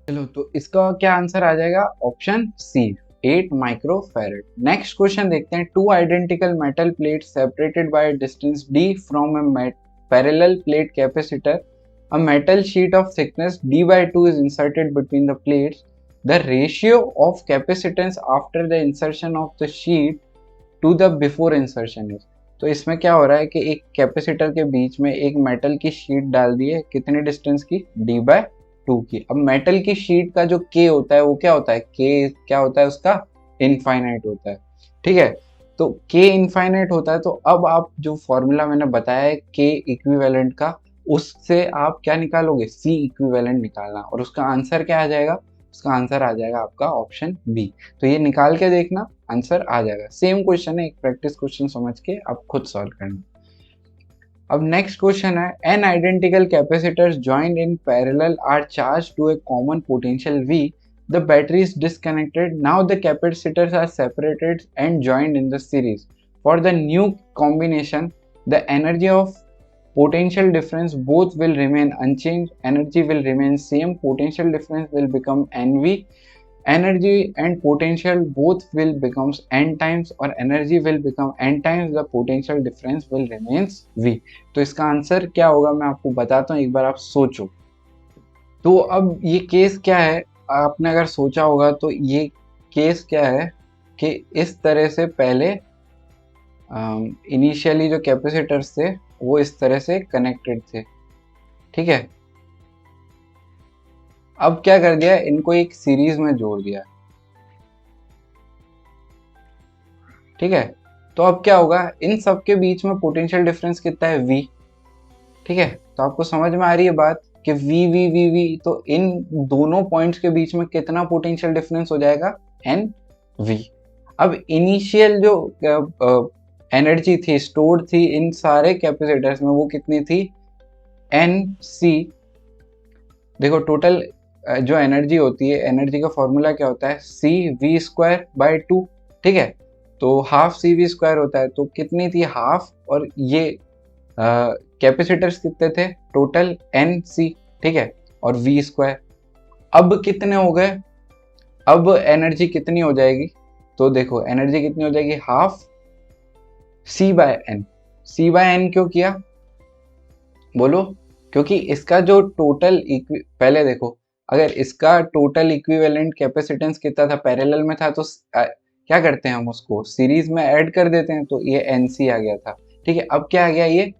चलो, तो इसका क्या आंसर आ जाएगा, option C, 8 microfarad. Next question देखते हैं। 2 identical metal plates separated by distance d from a parallel plate capacitor, a metal sheet of thickness d/2 is inserted between the plates. The ratio of capacitance after the insertion of the sheet to the before insertion is. तो इसमें क्या हो रहा है कि एक कैपेसिटर के बीच में एक मेटल की शीट डाल दी है, कितने डिस्टेंस की, d/2 की। अब मेटल की शीट का जो k होता है वो क्या होता है, k क्या होता है उसका, इनफाइनाइट होता है। ठीक है, तो k इनफाइनाइट होता है, तो अब आप जो फॉर्मूला मैंने बताया है k इक्विवेलेंट का, उससे आप क्या निकालोगे, C इक्विवेलेंट निकालना, और उसका आंसर क्या आ जाएगा, उसका आंसर आ जाएगा आपका ऑप्शन बी। तो ये निकाल के देखना, आंसर आ जाएगा। सेम क्वेश्चन है, एक प्रैक्टिस क्वेश्चन समझ के आप खुद सॉल्व करना। अब नेक्स्ट क्वेश्चन है, N identical capacitors joined in parallel are charged to a common potential V. The battery is disconnected. Now the capacitors are separated and joined in the series. For the new combination, the energy of potential difference both will remain unchanged. Energy will remain same. Potential difference will become NV, energy and potential both will becomes n times और energy will become n times the potential difference will remains v। तो इसका आंसर क्या होगा मैं आपको बताता हूँ, एक बार आप सोचो। तो अब ये केस क्या है, आपने अगर सोचा होगा तो ये केस क्या है कि इस तरह से पहले इनिशियली जो कैपेसिटर्स थे वो इस तरह से कनेक्टेड थे, ठीक है। अब क्या कर दिया, इनको एक सीरीज में जोड़ दिया, ठीक है। तो अब क्या होगा, इन सब के बीच में पोटेंशियल डिफरेंस कितना है v, ठीक है। तो आपको समझ में आ रही है बात कि v, तो इन दोनों पॉइंट्स के बीच में कितना पोटेंशियल डिफरेंस हो जाएगा, n v। अब इनिशियल जो एनर्जी थी स्टोर्ड थी इन सारे कैपेसिटर्स में वो कितनी थी, एन सी। देखो टोटल जो एनर्जी होती है, एनर्जी का फॉर्मूला क्या होता है, सी वी स्क्वायर बाय 2, ठीक है। तो हाफ सी वी स्क्वायर होता है, तो कितनी थी हाफ, और ये कैपेसिटर्स कितने थे टोटल एन सी, ठीक है, और वी स्क्वायर। अब कितने हो गए, अब एनर्जी कितनी हो जाएगी, तो देखो एनर्जी कितनी हो जाएगी, हाफ सी बाय एन। सी बाय एन क्यों किया, बोलो, क्योंकि इसका जो टोटल पहले देखो, अगर इसका टोटल इक्विवेलेंट कैपेसिटेंस कितना था, पैरेलल में था, तो क्या करते हैं हम उसको सीरीज में ऐड कर देते हैं, तो ये एनसी आ गया था, ठीक है। अब क्या आ गया, ये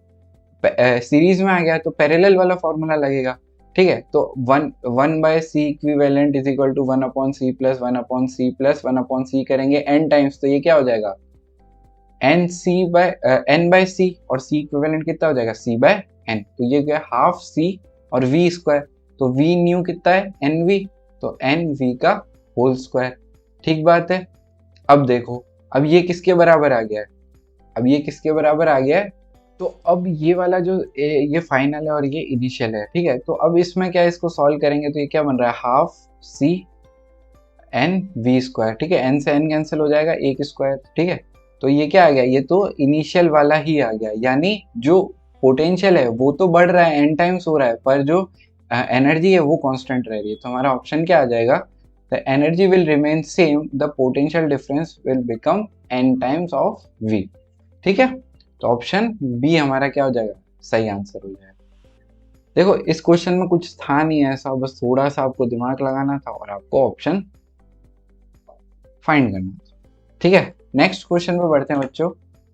सीरीज में आ गया तो पैरेलल वाला फॉर्मूला लगेगा, ठीक है। तो one by C equivalent is equal to 1/c plus 1/c plus 1/c करेंगे n टाइम्स, तो ये क्या हो जाएगा, n बाय सी, और c इक्विवेलेंट कितना हो जाएगा, c बाय n। तो ये गया हाफ c और v स्क्वायर, तो v न्यू कितना है, nv, तो nv का होल स्क्वायर, ठीक बात है। अब देखो, अब ये किसके बराबर आ गया है, अब ये किसके बराबर आ गया है, तो अब ये वाला जो ये फाइनल है और ये इनिशियल है, ठीक है। तो अब इसमें क्या, इसको सॉल्व करेंगे तो ये क्या बन रहा है, half C N V square, ठीक है। एन से एन कैंसिल हो जाएगा, एक स्क्वायर, ठीक है। तो ये क्या आ गया, ये तो इनिशियल वाला ही आ गया, यानी जो पोटेंशियल है वो तो बढ़ रहा है, एन टाइम्स हो रहा है, पर जो एनर्जी है वो कांस्टेंट रह रही है। तो हमारा ऑप्शन क्या आ जाएगा, the energy will remain same, the potential difference will become N times of V, ठीक है। तो ऑप्शन बी हमारा क्या हो जाएगा, सही आंसर हो जाएगा। देखो इस क्वेश्चन में कुछ था नहीं ऐसा, बस थोड़ा सा आपको दिमाग लगाना था और आपको ऑप्शन फाइंड करना था, ठीक है। नेक्स्ट क्वेश्चन पे बढ़ते हैं बच्चों।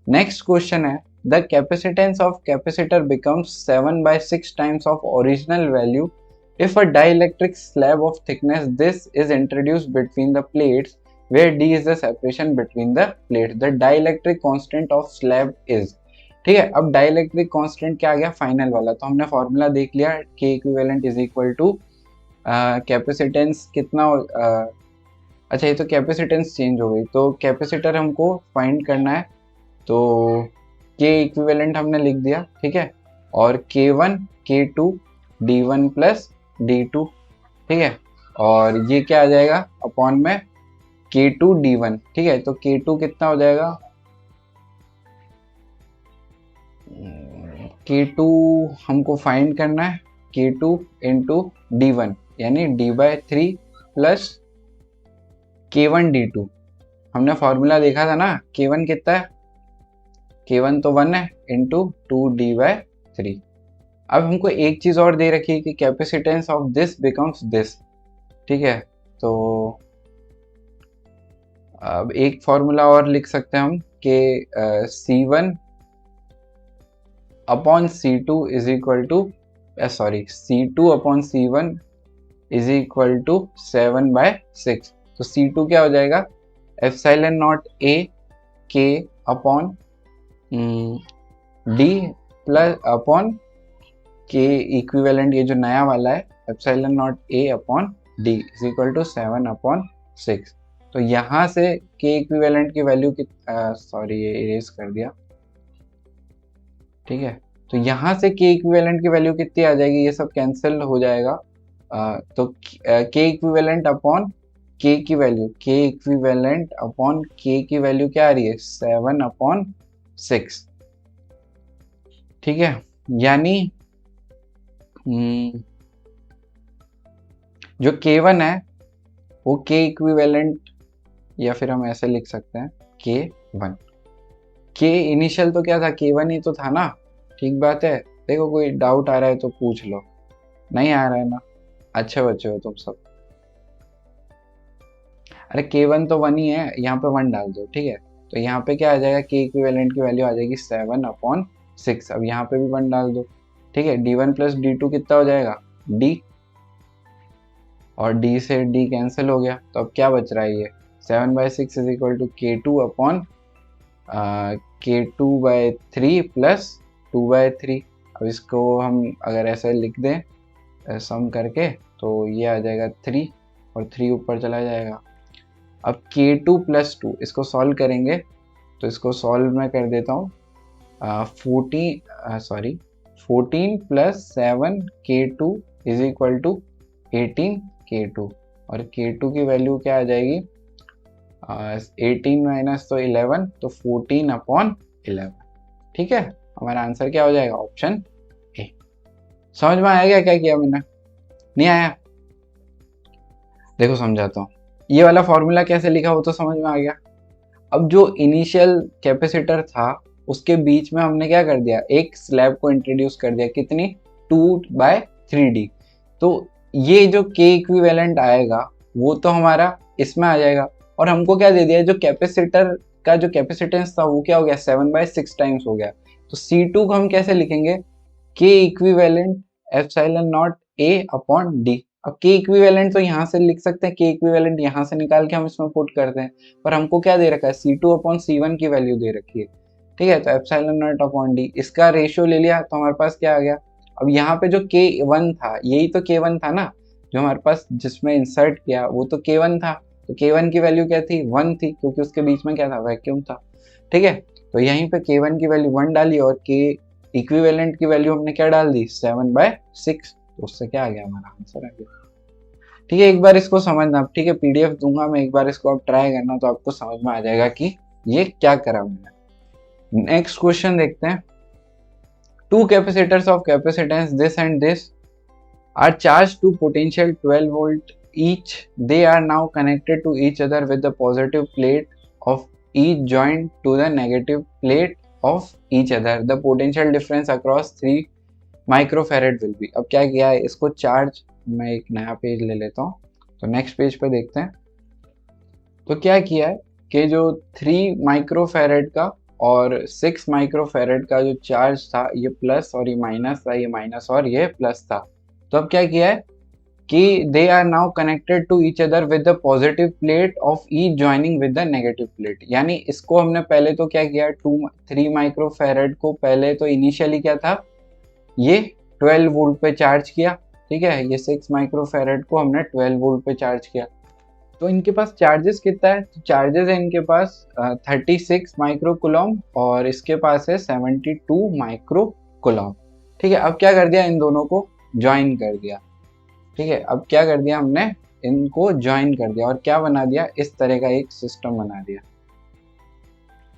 नेक्स्ट क्वेश्चन है, the capacitance of capacitor becomes 7/6 times of original value if a dielectric slab of thickness this is introduced between the plates where d is the separation between the plates, the dielectric constant of slab is, ठीक है। अब डाइलेक्ट्रिक कांस्टेंट क्या आ गया, फाइनल वाला, तो हमने फॉर्मूला देख लिया, K equivalent is equal to capacitance कितना अच्छा ये तो कैपेसिटेंस चेंज हो गई, तो कैपेसिटर हमको फाइंड करना है, तो के इक्विवेलेंट हमने लिख दिया, ठीक है, और K1 K2 D1 plus D2, ठीक है, और ये क्या आ जाएगा अपॉन में K2 D1, ठीक है। तो K2 कितना हो जाएगा, K2 हमको फाइंड करना है, K2 इंटू D1 यानी D/3 प्लस K1 D2। हमने फॉर्मूला देखा था ना, K1 कितना है, K1 तो 1 है, इंटू 2D/3। अब हमको एक चीज और दे रखी है कि capacitance of this becomes this, ठीक है। तो अब एक फॉर्मूला और लिख सकते हैं हम कि C1 upon C2 is equal to C2 upon C1 is equal to 7/6। तो C2 क्या हो जाएगा, epsilon naught A K upon D plus upon K equivalent, ये जो नया वाला है epsilon naught A upon D is equal to 7/6। तो यहाँ से के इक्विवेलेंट की वैल्यू की ये इरेज कर दिया, ठीक है। तो यहाँ से के इक्विवेलेंट की वैल्यू कितनी आ जाएगी, ये सब कैंसिल हो जाएगा, तो के इक्विवेलेंट अपॉन के की वैल्यू, के इक्विवेलेंट अपॉन के की वैल्यू क्या आ रही है, 7/6, ठीक है। यानी जो K1 है वो के इक्विवेलेंट, या फिर हम ऐसे लिख सकते हैं K1। के इनिशियल तो क्या था, K1 ही तो था ना। ठीक बात है। देखो कोई डाउट आ रहा है तो पूछ लो, नहीं आ रहा है ना, अच्छे बच्चे हो तुम सब। अरे K1 तो 1 ही है, यहाँ पे 1 डाल दो, ठीक है। तो यहाँ पे क्या आ जाएगा, के इक्विवेलेंट की वैल्यू आ जाएगी 7/6। अब यहाँ पे भी 1 डाल दो, ठीक है। D1 प्लस D2 कितना हो जाएगा, D, और D से D कैंसिल हो गया, तो अब क्या बच रहा है, ये 7/6 is equal to K2/3 plus 2/3। अब इसको हम अगर ऐसे लिख दें सम करके, तो ये आ जाएगा 3, और 3 ऊपर चला जाएगा। अब K2 प्लस 2 इसको सॉल्व करेंगे, तो इसको सॉल्व मैं कर देता हूँ। 14 plus 7K2 is equal to 18K2, और K2 की वैल्यू क्या आ जाएगी, 18 माइनस तो 11, तो 14/11। ठीक है, हमारा आंसर क्या हो जाएगा, ऑप्शन ए। समझ में आया क्या किया मैंने, नहीं आया? देखो समझाता हूँ। ये वाला फॉर्मूला कैसे लिखा वो तो समझ में आ गया। अब जो इनिशियल कैपेसिटर था उसके बीच में हमने क्या कर दिया, एक स्लैब को इंट्रोड्यूस कर दिया, कितनी, 2/3D। तो ये जो के इक्विवेलेंट आएगा वो तो हमारा इसमें आ जाएगा, और हमको क्या दे दिया, जो कैपेसिटर का जो कैपेसिटेंस था वो क्या हो गया, 7/6 टाइम्स हो गया। तो C2 को हम कैसे लिखेंगे, के equivalent epsilon naught A upon D। अब के इक्विवेलेंट तो यहाँ से लिख सकते हैं, के इक्विवेलेंट यहाँ से निकाल के हम इसमें पुट करते हैं, पर हमको क्या दे रखा है, C2/C1 की वैल्यू दे रखी है। ठीक है, तो एप्सिलॉन नॉट अपॉन D, इसका रेशियो ले लिया तो हमारे पास क्या आ गया। अब यहाँ पे जो K1 था, यही तो K1 था ना, जो हमारे पास जिसमें इंसर्ट किया वो तो K1 था। तो K1 की वैल्यू क्या थी, 1 थी, क्योंकि उसके बीच में क्या था, वैक्यूम था। ठीक है, तो यहीं पे K1 की वैल्यू 1 डाली, और के इक्विवेलेंट की वैल्यू हमने क्या डाल दी, 7/6। तो उससे क्या आ गया, हमारा आंसर आ गया। ठीक है, एक बार इसको समझना, ठीक है, PDF दूंगा मैं, एक बार इसको आप ट्राई करना, तो आपको समझ में आ जाएगा कि ये क्या करा मैंने। नेक्स्ट क्वेश्चन देखते हैं। Two capacitors of capacitance this and this are charged to potential 12 volt each. They are now connected to each other with the positive plate of each joined to the negative plate of each other. The potential difference across 3 microfarad will be. अब क्या किया है, इसको चार्ज, मैं एक नया पेज ले लेता हूँ, तो नेक्स्ट पेज पे देखते हैं। तो क्या किया है कि जो 3 माइक्रोफेरेड का और 6 माइक्रोफेरेड का जो चार्ज था, ये प्लस और ये माइनस था, ये माइनस और ये प्लस था। तो अब क्या किया है कि they are now connected to each other with the positive plate of each joining with the negative plate. यानी इसको हमने पहले तो क्या किया, 3 माइक्रोफेरेड को पहले तो इनिशियली क्या था, ये 12 वोल्ट पे चार्ज किया। ठीक है, ये 6 माइक्रोफेरेड को हमने 12 वोल्ट पे चार्ज किया। तो इनके पास चार्जेस कितना है, तो चार्जेस है इनके पास 36 माइक्रोकुलम, और इसके पास है 72 माइक्रोकुलम। ठीक है, अब क्या कर दिया, इन दोनों को ज्वाइन कर दिया। ठीक है, अब क्या कर दिया हमने, इनको ज्वाइन कर दिया, और क्या बना दिया, इस तरह का एक सिस्टम बना दिया।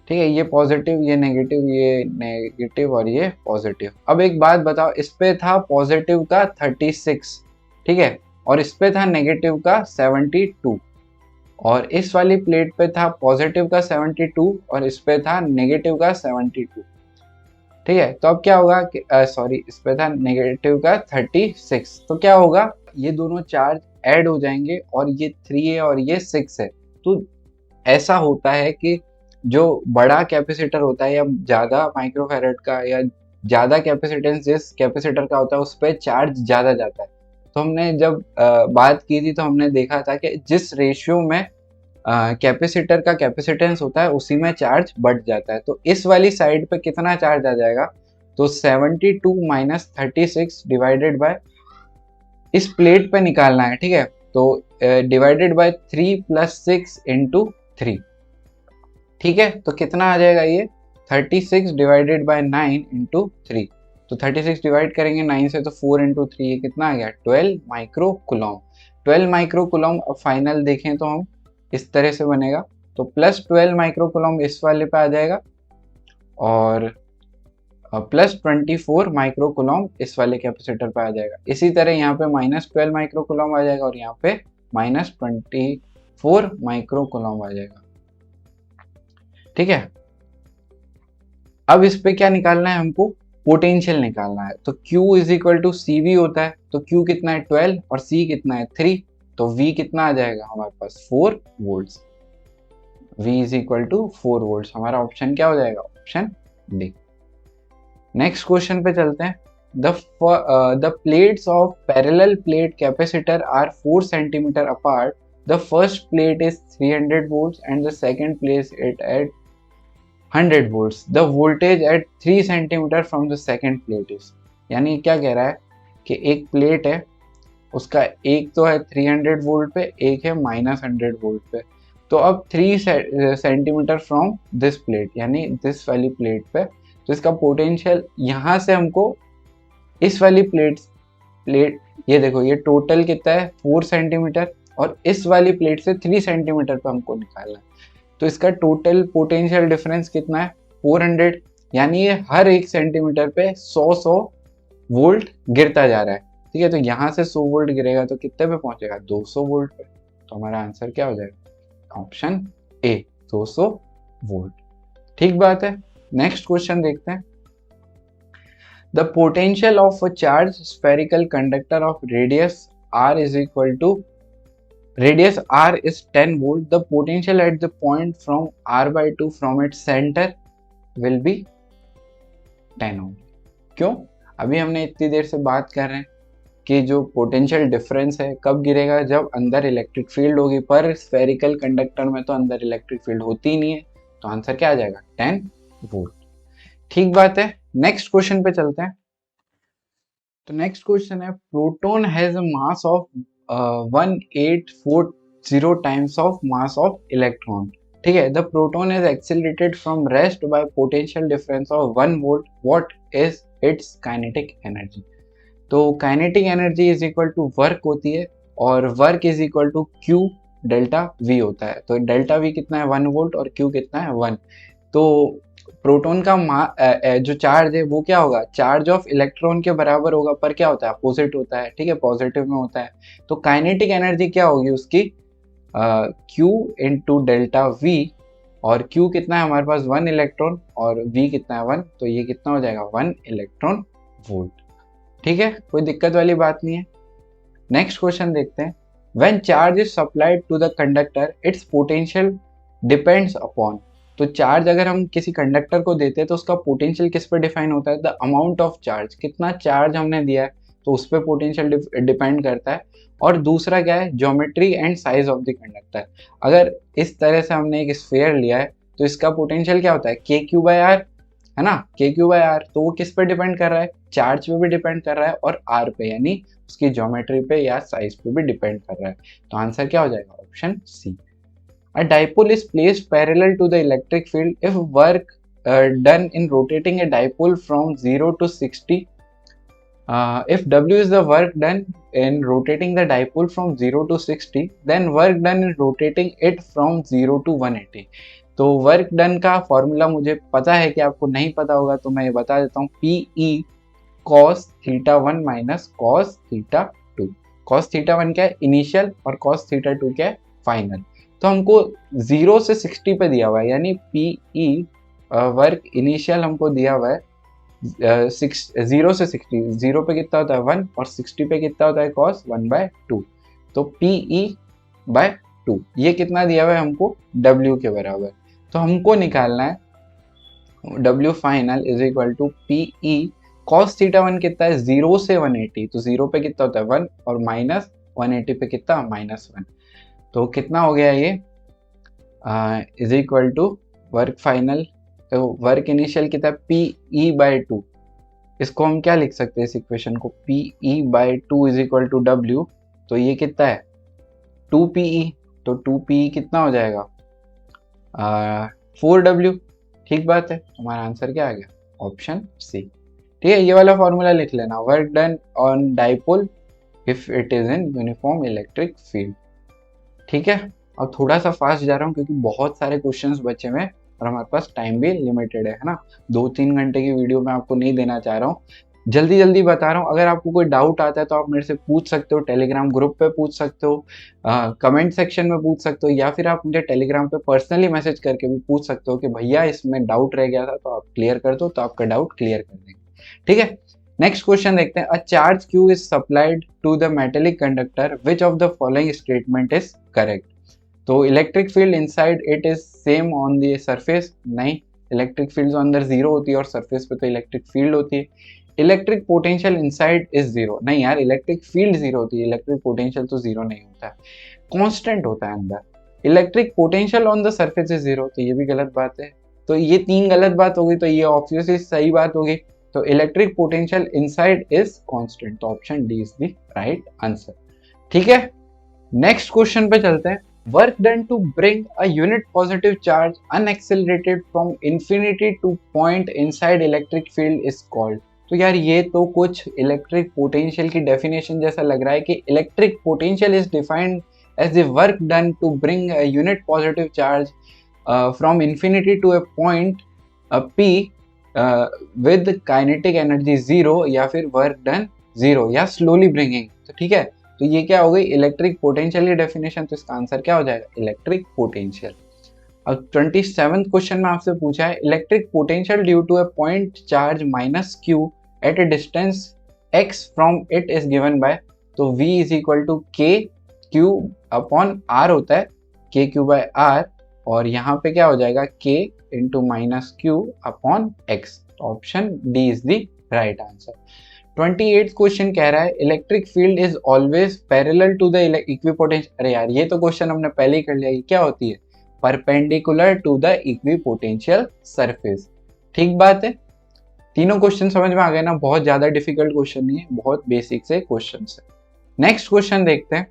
ठीक है, ये पॉजिटिव, ये नेगेटिव और ये पॉजिटिव। अब एक बात बताओ, इस पे था पॉजिटिव का 36, ठीक है, और इस पे था नेगेटिव का 72, और इस वाली प्लेट पे था पॉजिटिव का 72 और इस पे था नेगेटिव का 72। ठीक है, तो अब क्या होगा कि सॉरी, इस पे था नेगेटिव का 36। तो क्या होगा, ये दोनों चार्ज ऐड हो जाएंगे, और ये 3 है और ये 6 है। तो ऐसा होता है कि जो बड़ा कैपेसिटर होता है, या ज़्यादा माइक्रोफेरेड का, या ज़्यादा कैपेसिटेंस जिस कैपेसिटर का होता है, उस पर चार्ज ज़्यादा जाता है। तो हमने जब बात की थी, तो हमने देखा था कि जिस रेशियो में कैपेसिटर का कैपेसिटेंस होता है, उसी में चार्ज बढ़ जाता है। तो इस वाली साइड पे कितना चार्ज आ जाएगा, तो 72 माइनस 36 डिवाइडेड बाय, इस प्लेट पे निकालना है। ठीक है, तो डिवाइडेड बाय 3 प्लस 6 इंटू 3। ठीक है, तो कितना आ जाएगा ये, 36 डिवाइडेड बाय 9 इंटू 3। तो 36 डिवाइड करेंगे 9 से, तो 4 इंटू 3, ये कितना आ गया, 12 माइक्रोकुलम। 12 माइक्रोकुलम। अब फाइनल देखें तो हम इस तरह से बनेगा, तो प्लस 12 माइक्रोकुलम इस वाले पे आ जाएगा, और प्लस 24 माइक्रोकुलम इस वाले कैपेसिटर पे आ जाएगा। इसी तरह यहाँ पे माइनस 12 माइक्रोकुलम आ जाएगा, और यहाँ पे -24 माइक्रोकूलम आ जाएगा। ठीक है, अब इस पे क्या निकालना है हमको, पोटेंशियल निकालना है। तो Q is equal to C V होता है, तो Q कितना है 12 और C कितना है 3, तो V कितना आ जाएगा हमारे पास 4 volts. V is equal to 4 volts, हमारा ऑप्शन क्या हो जाएगा, ऑप्शन डी। नेक्स्ट क्वेश्चन पे चलते हैं। The plates of parallel plate capacitor are 4 centimeter apart. The first plate is 300 volts and the second place it at 100 volts. The voltage at 3 centimeter from the second plate is, यानी क्या कह रहा है कि एक प्लेट है, उसका एक तो है 300 वोल्ट पे, एक है -100 वोल्ट पे। तो अब 3 सेंटीमीटर फ्रॉम दिस प्लेट, यानी दिस वाली प्लेट पे, तो इसका पोटेंशियल यहाँ से हमको इस वाली प्लेट ये देखो, ये टोटल कितना है 4 सेंटीमीटर, और इस वाली प्लेट से 3 सेंटीमीटर पे हमको निकालना है। तो इसका टोटल पोटेंशियल डिफरेंस कितना है 400, यानी ये हर एक सेंटीमीटर पे 100 वोल्ट गिरता जा रहा है। ठीक है, तो यहाँ से 100 वोल्ट गिरेगा तो कितने पे पहुंचेगा, 200 वोल्ट पे। तो हमारा आंसर क्या हो जाएगा, ऑप्शन ए 200 वोल्ट। ठीक बात है, नेक्स्ट क्वेश्चन देखते हैं। The potential of a charge spherical conductor of radius r is equal to, radius r is 10 volt. The potential at the point from r/2 from its center will be 10 ohm. क्यों, अभी हमने इतनी देर से बात कर रहे हैं कि जो पोटेंशियल डिफरेंस है कब गिरेगा, जब अंदर इलेक्ट्रिक फील्ड होगी, पर स्फेरिकल कंडक्टर में तो अंदर इलेक्ट्रिक फील्ड होती ही नहीं है। तो आंसर क्या आ जाएगा, 10 वोल्ट। ठीक बात है, नेक्स्ट क्वेश्चन पे चलते हैं। तो नेक्स्ट क्वेश्चन है, proton has a mass of 1840 times of mass of electron. ठीक है, the proton is accelerated from rest by potential difference of 1 volt, what is its kinetic energy. तो kinetic energy is equal to work होती है, और work is equal to Q delta V होता है। तो डेल्टा वी कितना है 1 वोल्ट और क्यू कितना है 1। तो प्रोटॉन का जो चार्ज है वो क्या होगा, चार्ज ऑफ इलेक्ट्रॉन के बराबर होगा, पर क्या होता है, अपोजिट होता है। ठीक है, पॉजिटिव में होता है। तो काइनेटिक एनर्जी क्या होगी उसकी, Q इंटू डेल्टा वी, और Q कितना है हमारे पास 1 इलेक्ट्रॉन और V कितना है 1, तो ये कितना हो जाएगा 1 इलेक्ट्रॉन वोल्ट। ठीक है, कोई दिक्कत वाली बात नहीं है। नेक्स्ट क्वेश्चन देखते हैं। When charge is supplied to the conductor, its potential depends upon। तो चार्ज अगर हम किसी कंडक्टर को देते हैं तो उसका पोटेंशियल किस पे डिफाइन होता है, द अमाउंट ऑफ चार्ज, कितना चार्ज हमने दिया है तो उस पर पोटेंशियल डिपेंड करता है। और दूसरा क्या है, geometry and size of the conductor. अगर इस तरह से हमने एक स्फीयर लिया है तो इसका पोटेंशियल क्या होता है KQ/R, है ना, KQ/R। तो वो किस पे डिपेंड कर रहा है, चार्ज पे भी डिपेंड कर रहा है और R पे, यानी उसकी ज्योमेट्री पे या साइज पे भी डिपेंड कर रहा है। तो आंसर क्या हो जाएगा, option C. A dipole is placed parallel to the electric field if work done in rotating a dipole from 0 to 60. If W is the work done in rotating the dipole from 0 to 60, then work done in rotating it from 0 to 180. तो वर्क डन का फॉर्मूला मुझे पता है कि आपको नहीं पता होगा, तो मैं ये बता देता हूँ, PE cos θ1 minus cos θ2। cos θ1 क्या है, इनिशियल, और cos θ2 क्या है, फाइनल। तो हमको 0 से 60 पे दिया हुआ है, यानी PE वर्क इनिशियल हमको दिया हुआ है 0 से 60। 0 पे कितना होता है 1 और 60 पे कितना होता है cos 1/2। तो PE/2 ये कितना दिया हुआ है हमको, W के बराबर। तो हमको निकालना है W final is equal to PE cos θ1 कितना है 0 से 180। तो 0 पे कितना होता है 1 और माइनस 180 पे कितना -1। तो कितना हो गया ये, is equal to work final, तो वर्क इनिशियल कितना है PE/2। इसको हम क्या लिख सकते हैं इस इक्वेशन को, PE/2 is equal to W। तो ये कितना है 2PE, तो 2PE कितना हो जाएगा 4W। ठीक बात है, हमारा आंसर क्या आ गया, ऑप्शन सी। ठीक है, ये वाला फॉर्मूला लिख लेना, work done on dipole if it is in uniform electric field. ठीक है, अब थोड़ा सा फास्ट जा रहा हूँ क्योंकि बहुत सारे क्वेश्चंस बचे हुए हैं और हमारे पास टाइम भी लिमिटेड है ना। 2-3 घंटे की वीडियो मैं आपको नहीं देना चाह रहा हूँ। जल्दी जल्दी बता रहा हूँ, अगर आपको कोई डाउट आता है तो आप मेरे से पूछ सकते हो, टेलीग्राम ग्रुप पे पूछ सकते हो, कमेंट सेक्शन में पूछ सकते हो, या फिर आप मुझे टेलीग्राम पे पर्सनली मैसेज करके भी पूछ सकते हो कि भैया इसमें डाउट रह गया था तो आप क्लियर कर दो, तो आपका डाउट क्लियर कर देंगे। ठीक है, नेक्स्ट क्वेश्चन देखते हैं। A charge Q is supplied to the metallic conductor, which of the following statement is correct? तो electric field inside it is same on the surface, नहीं, इलेक्ट्रिक फील्ड अंदर जीरो होती है और सरफेस पे तो इलेक्ट्रिक फील्ड होती है। Electric potential inside is zero, नहीं यार, इलेक्ट्रिक फील्ड जीरो होती है, इलेक्ट्रिक पोटेंशियल तो जीरो नहीं होता है, कांस्टेंट होता है अंदर। Electric potential on the surface is zero, तो ये भी गलत बात है। तो ये तीन गलत बात होगी, तो ये ऑब्वियसली सही बात होगी। तो electric potential inside is constant, तो option D is the right answer. ठीक है, नेक्स्ट क्वेश्चन पे चलते हैं। Work done to bring a unit positive charge unaccelerated from infinity to point inside electric field is called. तो यार ये तो कुछ इलेक्ट्रिक पोटेंशियल की डेफिनेशन जैसा लग रहा है कि electric potential is defined as the work done to bring a unit positive charge from infinity to a point P with kinetic energy zero, या फिर वर्क डन जीरो, या स्लोली ब्रिंगिंग। तो ठीक है, तो ये क्या हो गई इलेक्ट्रिक पोटेंशियल की डेफिनेशन, तो इसका आंसर क्या हो जाएगा इलेक्ट्रिक पोटेंशियल। अब 27th क्वेश्चन में आपसे पूछा है electric potential due to a point charge minus Q at a distance x from it is given by, तो v is equal to K Q upon R होता है, के क्यू बाय आर, और यहाँ पे क्या हो जाएगा k into minus Q upon X, option D is the right answer. 28th question कह रहा है electric field is always parallel to the equipotential. अरे यार ये तो क्वेश्चन हमने पहले ही कर लिया, ये क्या होती है perpendicular to the equipotential surface. ठीक बात है, तीनों क्वेश्चन समझ में आ गए ना, बहुत ज्यादा डिफिकल्ट क्वेश्चन नहीं है, बहुत बेसिक से क्वेश्चन है। नेक्स्ट क्वेश्चन देखते हैं।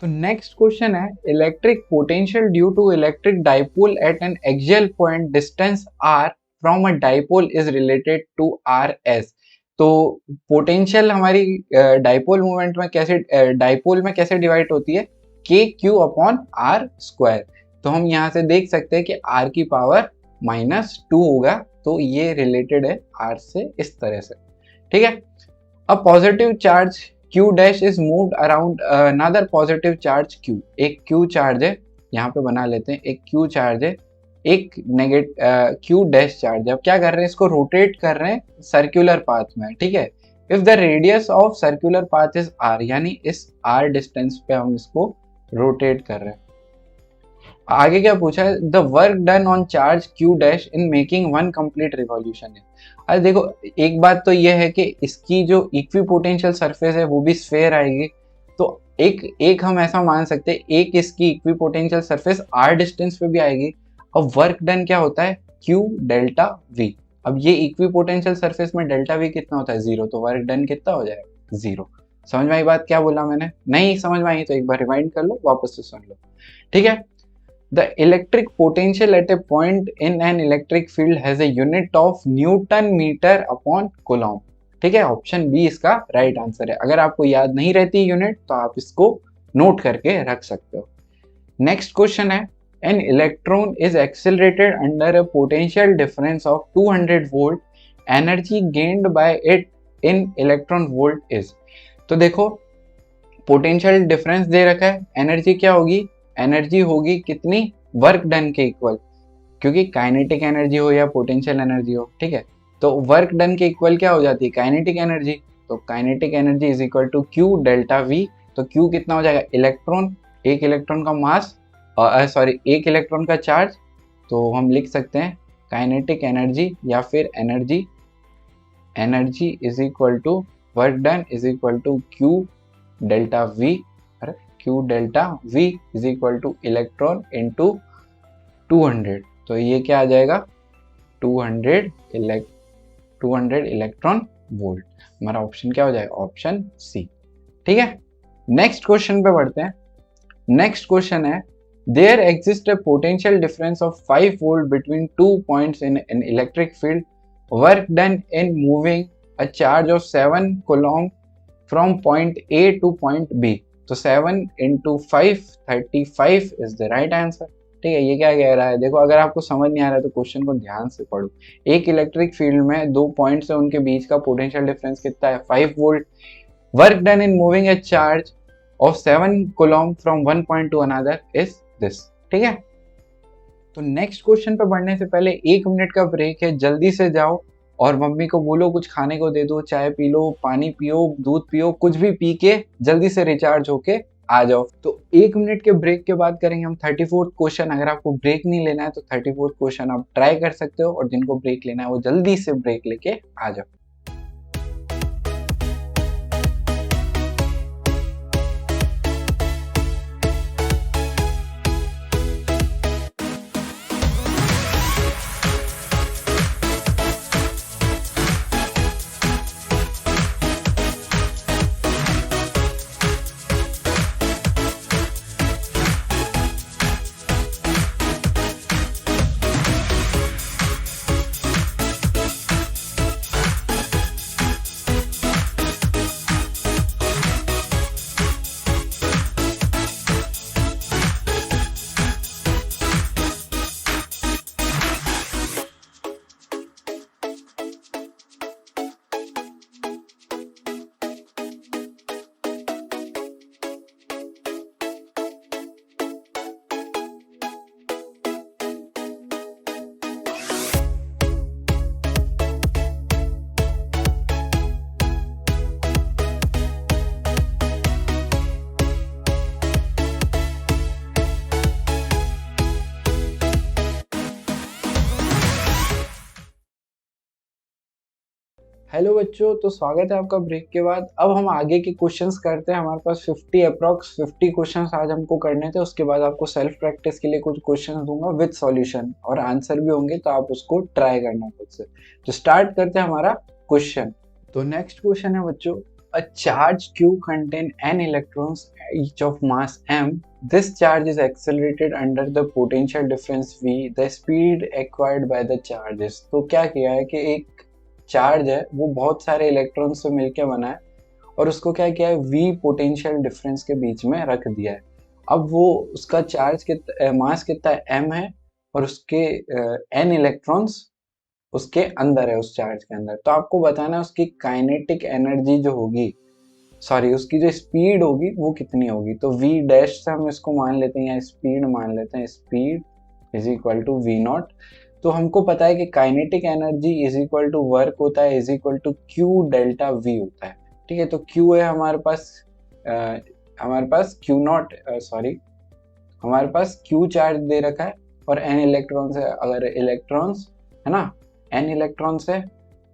तो नेक्स्ट क्वेश्चन है electric potential due to electric dipole at an axial point distance r from a dipole is related to R S. तो पोटेंशियल हमारी डाइपोल मूवमेंट में कैसे, डाइपोल में कैसे डिवाइड होती है, के क्यू अपॉन आर स्क्वायर। तो हम यहाँ से देख सकते हैं कि r की पावर -2 होगा, तो ये रिलेटेड है r से इस तरह से। ठीक है, अब positive charge q dash is moved around another positive charge q। एक q चार्ज है, यहाँ पे बना लेते हैं, एक q चार्ज है, एक q डैश चार्ज है। अब क्या कर रहे हैं, इसको रोटेट कर रहे हैं सर्कुलर पाथ में। ठीक है, if the radius of circular path is r, यानी इस r डिस्टेंस पे हम इसको रोटेट कर रहे हैं। आगे क्या पूछा है, the work done on charge q dash in making one complete revolution है। अरे देखो, एक बात तो ये है कि इसकी जो इक्विपोटेंशियल सरफेस है वो भी स्फेयर आएगी, तो एक हम ऐसा मान सकते हैं, एक इसकी इक्विपोटेंशियल सरफेस r डिस्टेंस पे भी आएगी। अब वर्क डन क्या होता है q डेल्टा v। अब ये इक्विपोटेंशियल सरफेस में डेल्टा v कितना होता है, जीरो, तो वर्क डन कितना हो जाएगा जीरो। समझ में आई बात, क्या बोला मैंने? नहीं समझ में आई तो एक बार रिवाइंड कर लो, वापस से सुन लो। ठीक है, the electric potential at a point in an electric field has a unit of Newton meter upon coulomb। ठीक है, ऑप्शन बी इसका राइट आंसर है। अगर आपको याद नहीं रहती यूनिट तो आप इसको नोट करके रख सकते हो। नेक्स्ट क्वेश्चन है an electron is accelerated under a potential difference of 200 volt, energy gained by it in electron volt is। तो देखो पोटेंशियल डिफरेंस दे रखा है, एनर्जी क्या होगी, एनर्जी होगी कितनी, वर्क डन के इक्वल, क्योंकि काइनेटिक एनर्जी हो या पोटेंशियल एनर्जी हो। ठीक है, तो वर्क डन के इक्वल क्या हो जाती है, काइनेटिक एनर्जी। तो kinetic energy is equal to Q delta V. तो क्यू कितना हो जाएगा, इलेक्ट्रॉन, एक इलेक्ट्रॉन का मास, सॉरी एक इलेक्ट्रॉन का चार्ज, तो हम लिख सकते हैं काइनेटिक एनर्जी या फिर energy is equal to work done is equal to Q delta V, Q delta V is equal to electron into 200। तो ये क्या आ जाएगा 200 इलेक्ट्रॉन वोल्ट। हमारा ऑप्शन क्या हो जाएगा, ऑप्शन सी। ठीक है, नेक्स्ट क्वेश्चन पे बढ़ते हैं। नेक्स्ट क्वेश्चन है there exist a potential difference of 5 volt between 2 points in an electric field, work done in moving a charge of 7 coulomb from point A to point B। तो 7 into 5 35 is the right answer। ठीक है, ये क्या कह रहा है देखो, अगर आपको समझ नहीं आ रहा है तो क्वेश्चन को ध्यान से पढ़ो। एक इलेक्ट्रिक फील्ड में दो पॉइंट्स है, उनके बीच का पोटेंशियल डिफरेंस कितना है, 5 volt. Work done in moving A charge of 7 coulomb from one point two another is this. ठीक है, तो नेक्स्ट क्वेश्चन पे बढ़ने से पहले 1 मिनट का ब्रेक है, जल्दी से जाओ और मम्मी को बोलो कुछ खाने को दे दो, चाय पी लो, पानी पियो, दूध पियो, कुछ भी पी के जल्दी से रिचार्ज होके आ जाओ। तो 1 मिनट के ब्रेक के बाद करेंगे हम 34th क्वेश्चन। अगर आपको ब्रेक नहीं लेना है तो 34th क्वेश्चन आप ट्राई कर सकते हो, और जिनको ब्रेक लेना है वो जल्दी से ब्रेक लेके आ जाओ। हेलो बच्चों, तो स्वागत है आपका ब्रेक के बाद। अब हम आगे के क्वेश्चंस करते हैं। हमारे पास 50 क्वेश्चंस आज हमको करने थे। उसके बाद आपको सेल्फ प्रैक्टिस के लिए कुछ क्वेश्चंस दूंगा विद सॉल्यूशन, और आंसर भी होंगे, तो आप उसको ट्राई करना खुद से। तो स्टार्ट करते हैं हमारा क्वेश्चन। तो नेक्स्ट क्वेश्चन है बच्चों, a charge Q contain n electrons each of mass m. This charge is accelerated under the potential difference V. The speed acquired by the charges. तो क्या किया है कि एक चार्ज है वो बहुत सारे इलेक्ट्रॉन से मिलकर बना है, और उसको क्या किया है, V पोटेंशियल डिफरेंस के बीच में रख दिया है। अब वो उसका चार्ज मास कितना है, m है, और उसके n इलेक्ट्रॉन्स उसके अंदर है, उस चार्ज के अंदर। तो आपको बताना है उसकी काइनेटिक एनर्जी जो होगी, सॉरी उसकी जो स्पीड होगी वो कितनी होगी। तो V डैश से हम इसको मान लेते हैं, या स्पीड मान लेते हैं, speed is equal to V naught. तो हमको पता है कि kinetic energy is equal to work होता है, is equal to Q delta V होता है। ठीक है, तो Q है हमारे पास Q नॉट, सॉरी हमारे पास Q चार्ज दे रखा है, और n इलेक्ट्रॉन्स है। अगर इलेक्ट्रॉन्स है ना, n इलेक्ट्रॉन्स है,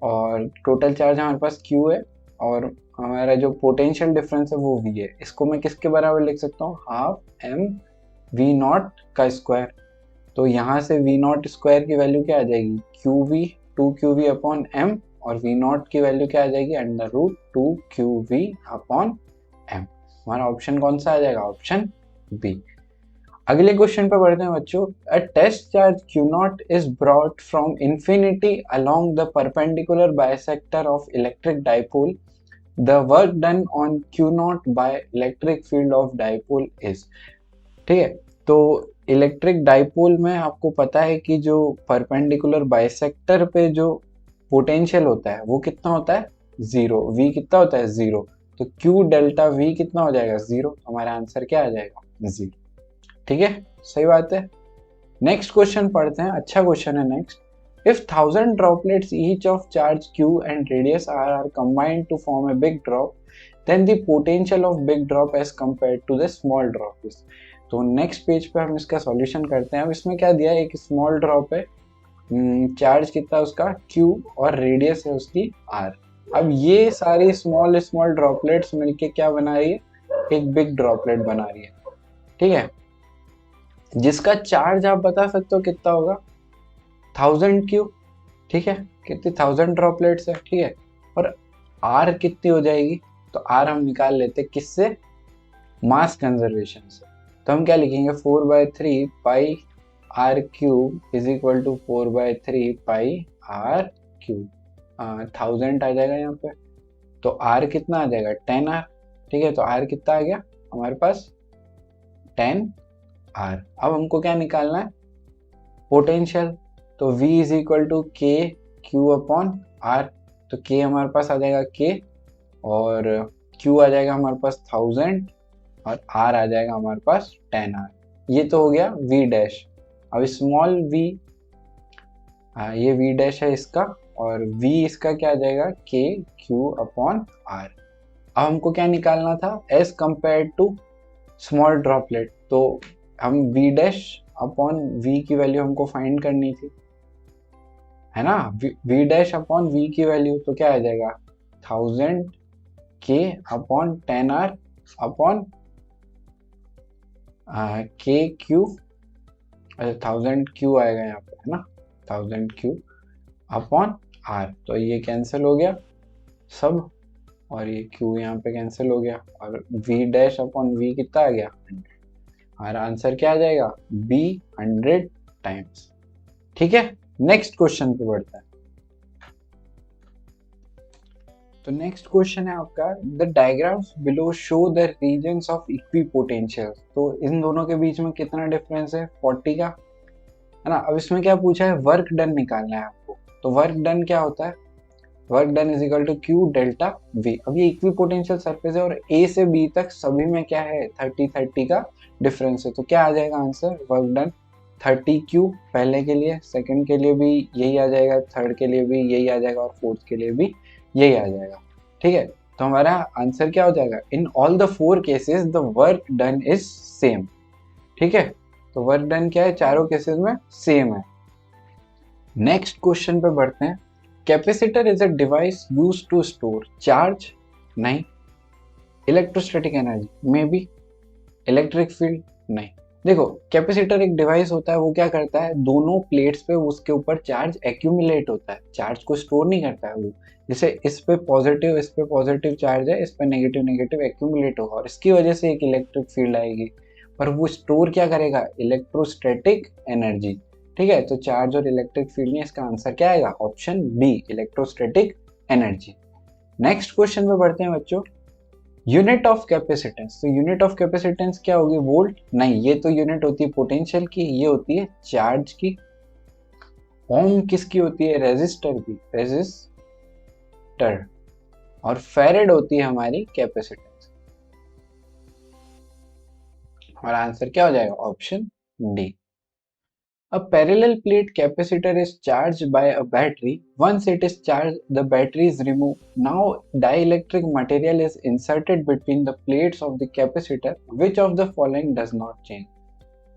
और टोटल चार्ज हमारे पास Q है, और हमारा जो पोटेंशियल डिफरेंस है वो V है। इसको मैं किसके बराबर लिख सकता हूँ, हाफ m V नॉट का स्क्वायर। तो यहाँ से V नॉट स्क्वायर की वैल्यू क्या आ जाएगी, QV 2QV अपॉन m, और V नॉट की वैल्यू क्या आ जाएगी, under root 2QV upon m। हमारा ऑप्शन कौन सा आ जाएगा, ऑप्शन बी। अगले क्वेश्चन पे बढ़ते हैं बच्चों। A test charge Q naught is brought from infinity along the perpendicular bisector of electric dipole. The work done on Q naught by electric field of dipole is. ठीक है, तो इलेक्ट्रिक डाइपोल में आपको पता है कि जो परपेंडिकुलर बाइसेक्टर पे जो पोटेंशियल होता है वो कितना होता है, 0। V कितना होता है, 0। तो Q डेल्टा V कितना हो जाएगा, 0। हमारा आंसर क्या आ जाएगा, 0। ठीक है, सही बात है। नेक्स्ट क्वेश्चन पढ़ते हैं, अच्छा क्वेश्चन है next. If 1000 droplets each of charge Q and radius R are combined to form a big drop, then the potential of big drop as compared to the small drop is. तो नेक्स्ट पेज पे हम इसका सॉल्यूशन करते हैं। अब इसमें क्या दिया है, एक स्मॉल ड्रॉप है, चार्ज कितना उसका Q, और रेडियस है उसकी R। अब ये सारी स्मॉल स्मॉल ड्रॉपलेट्स मिलके क्या बना रही है, एक बिग ड्रॉपलेट बना रही है। ठीक है, जिसका चार्ज आप बता सकते हो कितना होगा, 1000 Q। ठीक है, कितनी 1000 ड्रॉपलेट्स है। ठीक है, और R कितनी हो जाएगी, तो R हम निकाल लेते किससे, मास कंजर्वेशन से। तो हम क्या लिखेंगे, 4/3 pi R cube is equal to 4/3 pi R cube. 1000 आ जाएगा यहाँ पे, तो R कितना आ जाएगा, 10R। ठीक है, तो R कितना आ गया हमारे पास, 10 आर। अब हमको क्या निकालना है, पोटेंशियल। तो V is equal to K Q upon are. तो K हमारे पास आ जाएगा K, और Q आ जाएगा हमारे पास 1000, और R आ जाएगा हमारे पास 10R। ये तो हो गया V डैश। अब स्मॉल v, ये V डैश है इसका, और V इसका क्या आ जाएगा, K Q अपॉन R। अब हमको क्या निकालना था, as compare to small droplet. तो हम V डैश अपॉन V की वैल्यू हमको फाइंड करनी थी, है ना। V डैश अपॉन V की वैल्यू तो क्या आ जाएगा, 1000 K अपॉन 10R अपॉन K Q, 1000 Q आएगा यहाँ पे, है ना, 1000 Q अपॉन R। तो ये कैंसिल हो गया सब, और ये Q यहाँ पे कैंसिल हो गया, और V डैश अपॉन V कितना आ गया, 100। हमारा आंसर क्या आ जाएगा, B 100 टाइम्स। ठीक है, नेक्स्ट क्वेश्चन पे बढ़ता है। तो नेक्स्ट क्वेश्चन है आपका, the diagrams below show the regions of equipotential. तो इन दोनों के बीच में कितना डिफरेंस है, 40 का, है ना। अब इसमें क्या पूछा है, वर्क डन निकालना है आपको। तो वर्क डन क्या होता है, work done is equal to Q delta V. अब ये इक्विपोटेंशियल सरफेस है, और ए से बी तक सभी में क्या है, 30-30 का डिफरेंस है। तो क्या आ जाएगा आंसर, वर्क डन 30 क्यू पहले के लिए, सेकंड के लिए भी यही आ जाएगा, थर्ड के लिए भी यही आ जाएगा, और फोर्थ के लिए भी यही आ जाएगा। ठीक है, तो हमारा आंसर क्या हो जाएगा, in all the 4 cases the work done is same. ठीक है, तो वर्क डन क्या है, चारों केसेस में सेम है। नेक्स्ट क्वेश्चन पे बढ़ते हैं। Capacitor is a device used to store charge, नहीं। Electrostatic energy, may be. Electric field, नहीं। देखो, कैपेसिटर एक डिवाइस होता है, वो क्या करता है, दोनों प्लेट्स पे उसके ऊपर चार्ज एक्यूमुलेट होता है, चार्ज को स्टोर नहीं करता है वो। जैसे इस पे पॉजिटिव चार्ज है, इस पे नेगेटिव नेगेटिव एक्यूमुलेट होगा, और इसकी वजह से एक इलेक्ट्रिक फील्ड आएगी, पर वो स्टोर क्या करेगा, इलेक्ट्रोस्टैटिक एनर्जी। ठीक है, तो चार्ज और इलेक्ट्रिक फील्ड में इसका आंसर क्या आएगा, option B, electrostatic energy. Next question पे बढ़ते हैं बच्चों। यूनिट ऑफ कैपेसिटेंस, तो यूनिट ऑफ कैपेसिटेंस क्या होगी, वोल्ट, नहीं, ये तो यूनिट होती है पोटेंशियल की, ये होती है चार्ज की। ओम किसकी होती है, रेजिस्टर की, रेजिस्टर। और फेरेड होती है हमारी कैपेसिटेंस। हमारा आंसर क्या हो जाएगा, option D. A parallel plate capacitor is charged by a battery. Once it is charged, the battery is removed. Now dielectric material is inserted between the plates of the capacitor. Which of the following does not change?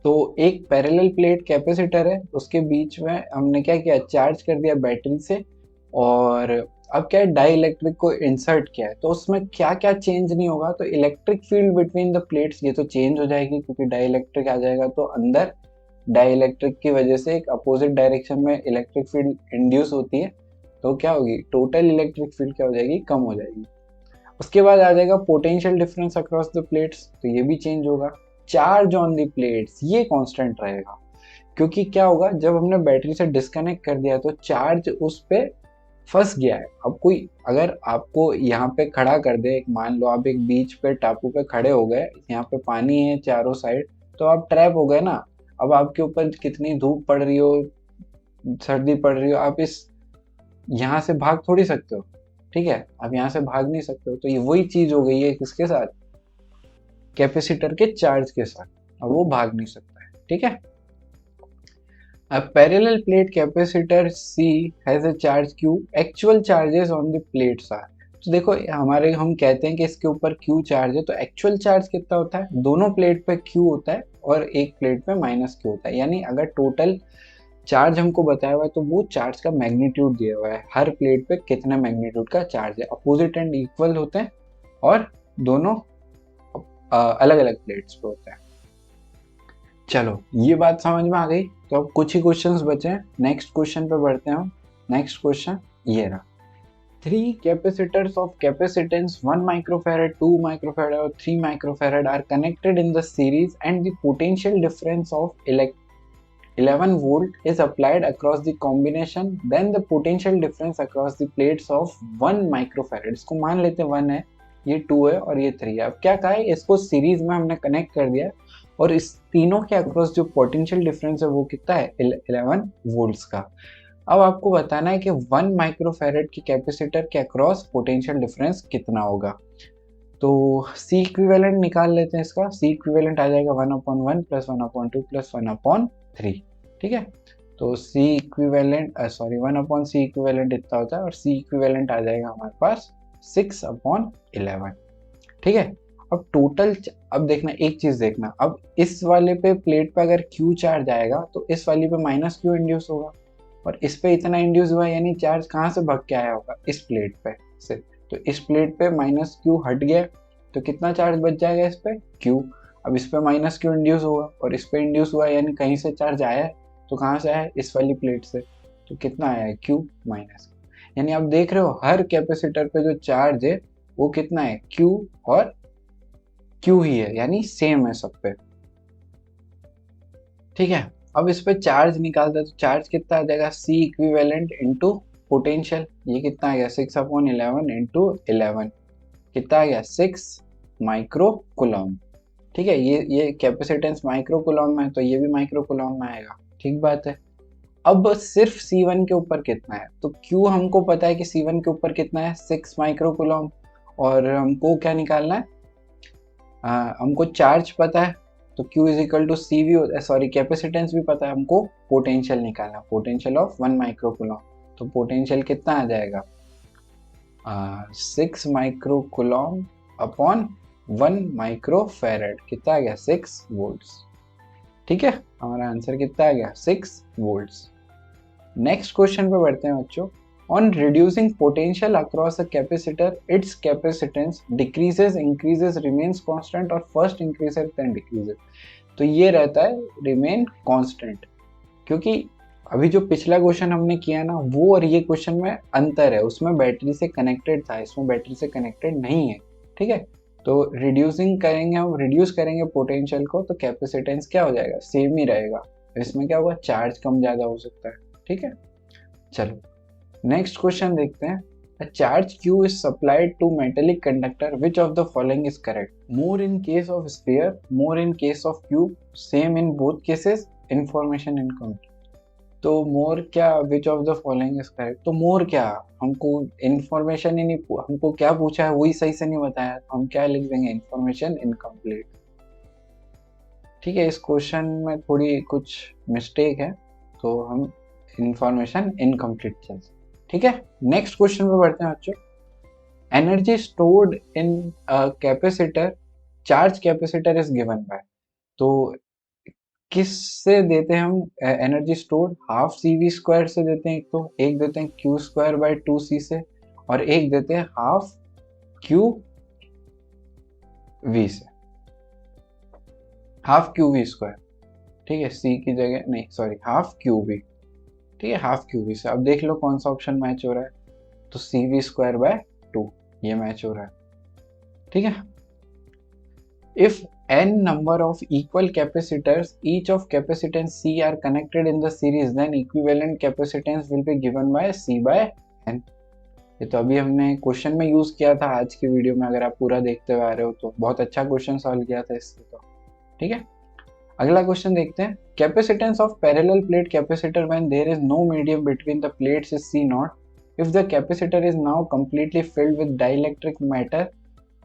तो एक पैरेलल प्लेट कैपेसिटर है, उसके बीच में हमने क्या किया, चार्ज कर दिया बैटरी से, और अब क्या है, डाई इलेक्ट्रिक को इंसर्ट किया है। तो उसमें क्या क्या चेंज नहीं होगा, तो electric field between the plates ये तो चेंज हो जाएगी, क्योंकि डाई इलेक्ट्रिक आ जाएगा, तो अंदर डाई इलेक्ट्रिक की वजह से एक अपोजिट डायरेक्शन में इलेक्ट्रिक फील्ड इंड्यूस होती है, तो क्या होगी, टोटल इलेक्ट्रिक फील्ड क्या हो जाएगी, कम हो जाएगी। उसके बाद आ जाएगा potential difference across the plates, तो ये भी चेंज होगा। चार्ज ऑन द प्लेट्स, ये कांस्टेंट रहेगा, क्योंकि क्या होगा, जब हमने बैटरी से डिस्कनेक्ट कर दिया तो चार्ज उस पे फंस गया है। अब कोई अगर आपको यहाँ पे खड़ा कर दे, एक मान लो आप एक बीच पे टापू पे खड़े हो गए, यहाँ पे पानी है चारों साइड, तो आप ट्रैप हो गए ना। अब आपके ऊपर कितनी धूप पड़ रही हो, सर्दी पड़ रही हो, आप इस यहाँ से भाग थोड़ी सकते हो। ठीक है, आप यहाँ से भाग नहीं सकते हो। तो ये वही चीज हो गई है किसके साथ, कैपेसिटर के चार्ज के साथ, और वो भाग नहीं सकता है। ठीक है, A parallel plate capacitor C has a charge Q. Actual charges on the plates are. तो देखो हमारे, हम कहते हैं कि इसके ऊपर Q चार्ज है, तो एक्चुअल चार्ज कितना होता है, दोनों प्लेट पे Q होता है और एक प्लेट पे माइनस Q होता है। यानी अगर टोटल चार्ज हमको बताया हुआ है, तो वो चार्ज का मैग्नीट्यूड दिया हुआ है, हर प्लेट पे कितना मैग्नीट्यूड का चार्ज है। अपोजिट एंड इक्वल होते हैं, और दोनों अलग अलग प्लेट्स पे होते हैं। चलो, ये बात समझ में आ गई। तो अब कुछ ही क्वेश्चंस बचे हैं, नेक्स्ट क्वेश्चन पे बढ़ते हैं हम। नेक्स्ट क्वेश्चन ये रहा, 3 capacitors of capacitance 1 microfarad, 2 microfarad और 3 microfarad are connected in the series and the potential difference of 11 volt is applied across the combination, then the potential difference across the plates of 1 microfarad, इसको मान लेते हैं 1 है, ये 2 है और ये 3 है। अब क्या कहा है, इसको सीरीज में हमने कनेक्ट कर दिया, और इस तीनों के अक्रॉस जो पोटेंशियल डिफरेंस है वो कितना है 11 वोल्ट्स का। अब आपको बताना है कि 1 माइक्रोफैरेड की कैपेसिटर के अक्रॉस पोटेंशियल डिफरेंस कितना होगा। तो सी इक्विवेलेंट निकाल लेते हैं इसका। सी इक्विवेलेंट आ जाएगा 1/1 प्लस 1/2 प्लस 1/3। ठीक है, तो सी इक्विवेलेंट 1/c इक्विवेलेंट इतना होता है और सी इक्विवेलेंट आ जाएगा हमारे पास 6/11। ठीक है, अब टोटल, अब देखना एक चीज देखना, अब इस वाले पे प्लेट पे अगर Q चार्ज आएगा तो इस वाली पे -Q इंड्यूस होगा, और इस पे इतना इंड्यूस हुआ, यानी चार्ज कहाँ से भाग के आया होगा, इस प्लेट पे से। तो इस प्लेट पे -Q हट गया तो कितना चार्ज बच जाएगा इस पे Q। अब इस पे -Q इंड्यूस हुआ और इस पे इंड्यूस हुआ, यानी कहीं से चार्ज आया है, तो कहाँ से आया है, इस वाली प्लेट से। तो कितना आया है Q माइनस, यानी आप देख रहे हो हर कैपेसिटर पे जो चार्ज है वो कितना है Q और Q ही है, यानी सेम है सब पे। ठीक है, अब इस पे चार्ज निकालते हैं तो चार्ज कितना आ जाएगा C इक्विवेलेंट इंटू पोटेंशियल, ये कितना आ गया 6/11 इंटू 11, कितना आ गया 6 माइक्रो कूलम। ठीक है, ये कैपेसिटेंस माइक्रो कूलम में है तो ये भी माइक्रो कूलम में आएगा। ठीक बात है। अब सिर्फ C1 के ऊपर कितना है, तो Q हमको पता है कि C1 के ऊपर कितना है 6 माइक्रो कूलम, और हमको क्या निकालना है, हमको चार्ज पता है तो Q is equal to C V, sorry capacitance भी पता है हमको, पोटेंशियल निकालना, पोटेंशियल ऑफ 1 माइक्रो कूलम। तो पोटेंशियल कितना आ जाएगा 6 micro coulomb upon 1 micro farad, कितना आ गया 6 वोल्ट्स। ठीक है, हमारा आंसर कितना आ गया 6 वोल्ट्स। नेक्स्ट क्वेश्चन पे बढ़ते हैं बच्चों। On reducing potential across a capacitor, its capacitance decreases, increases, remains constant और first increases then decreases। तो ये रहता है remain constant, क्योंकि अभी जो पिछला क्वेश्चन हमने किया ना वो और ये क्वेश्चन में अंतर है, उसमें बैटरी से कनेक्टेड था, इसमें बैटरी से कनेक्टेड नहीं है। ठीक है, तो रिड्यूसिंग करेंगे, हम रिड्यूस करेंगे पोटेंशियल को तो कैपेसिटेंस क्या हो जाएगा, सेम ही रहेगा। इसमें क्या होगा, चार्ज कम ज़्यादा हो सकता है। ठीक है, चलो नेक्स्ट क्वेश्चन देखते हैं। A charge Q is supplied to metallic conductor. Which of the following is correct? More in case of sphere, more in case of cube, same in both cases, information incomplete। तो more क्या, which of the following is correct? तो more क्या, हमको information ही नहीं, हमको क्या पूछा है वही सही से नहीं बताया, तो हम क्या लिख देंगे, information incomplete। ठीक है, इस क्वेश्चन में थोड़ी कुछ मिस्टेक है तो हम information incomplete चलते हैं। ठीक है, नेक्स्ट क्वेश्चन पे बढ़ते हैं बच्चों। Energy stored in capacitor, charge capacitor is given by, तो किससे देते हैं हम एनर्जी स्टोर्ड, हाफ CV² से देते हैं, तो एक देते हैं Q²/2C से, और एक देते हैं हाफ QV से, हाफ QV²। ठीक है, C की जगह नहीं, सॉरी हाफ QV। ठीक है, हाफ QV से। अब देख लो कौन सा ऑप्शन मैच हो रहा है, तो CV²/2 ये मैच हो रहा है। ठीक है, if n number of equal capacitors each of capacitance C are connected in the series then equivalent capacitance will be given by C/n। ये तो अभी हमने क्वेश्चन में यूज किया था आज की वीडियो में, अगर आप पूरा देखते हुए आ रहे हो तो बहुत अच्छा क्वेश्चन सॉल्व किया था इससे तो। ठीक है, अगला क्वेश्चन देखते हैं। Capacitance of parallel plate capacitor when there is no medium between the plates is C0 if the capacitor is now completely filled with dielectric matter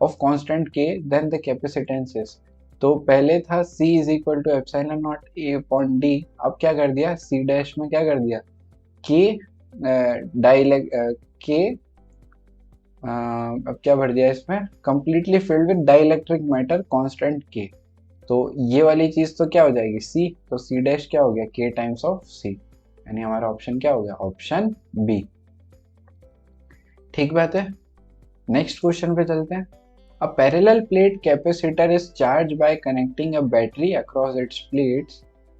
of constant K then the capacitance is. तो पहले था C is equal to epsilon naught A upon D, अब क्या कर दिया C' में क्या कर दिया K अब क्या भर दिया इसमें, completely filled with dielectric matter constant K। तो ये वाली चीज तो क्या हो जाएगी C, तो C' क्या हो गया K टाइम्स ऑफ C, यानी हमारा ऑप्शन क्या हो गया, ऑप्शन B। ठीक बात है, नेक्स्ट क्वेश्चन पे चलते हैं। A parallel plate capacitor is charged by connecting a battery across its plates.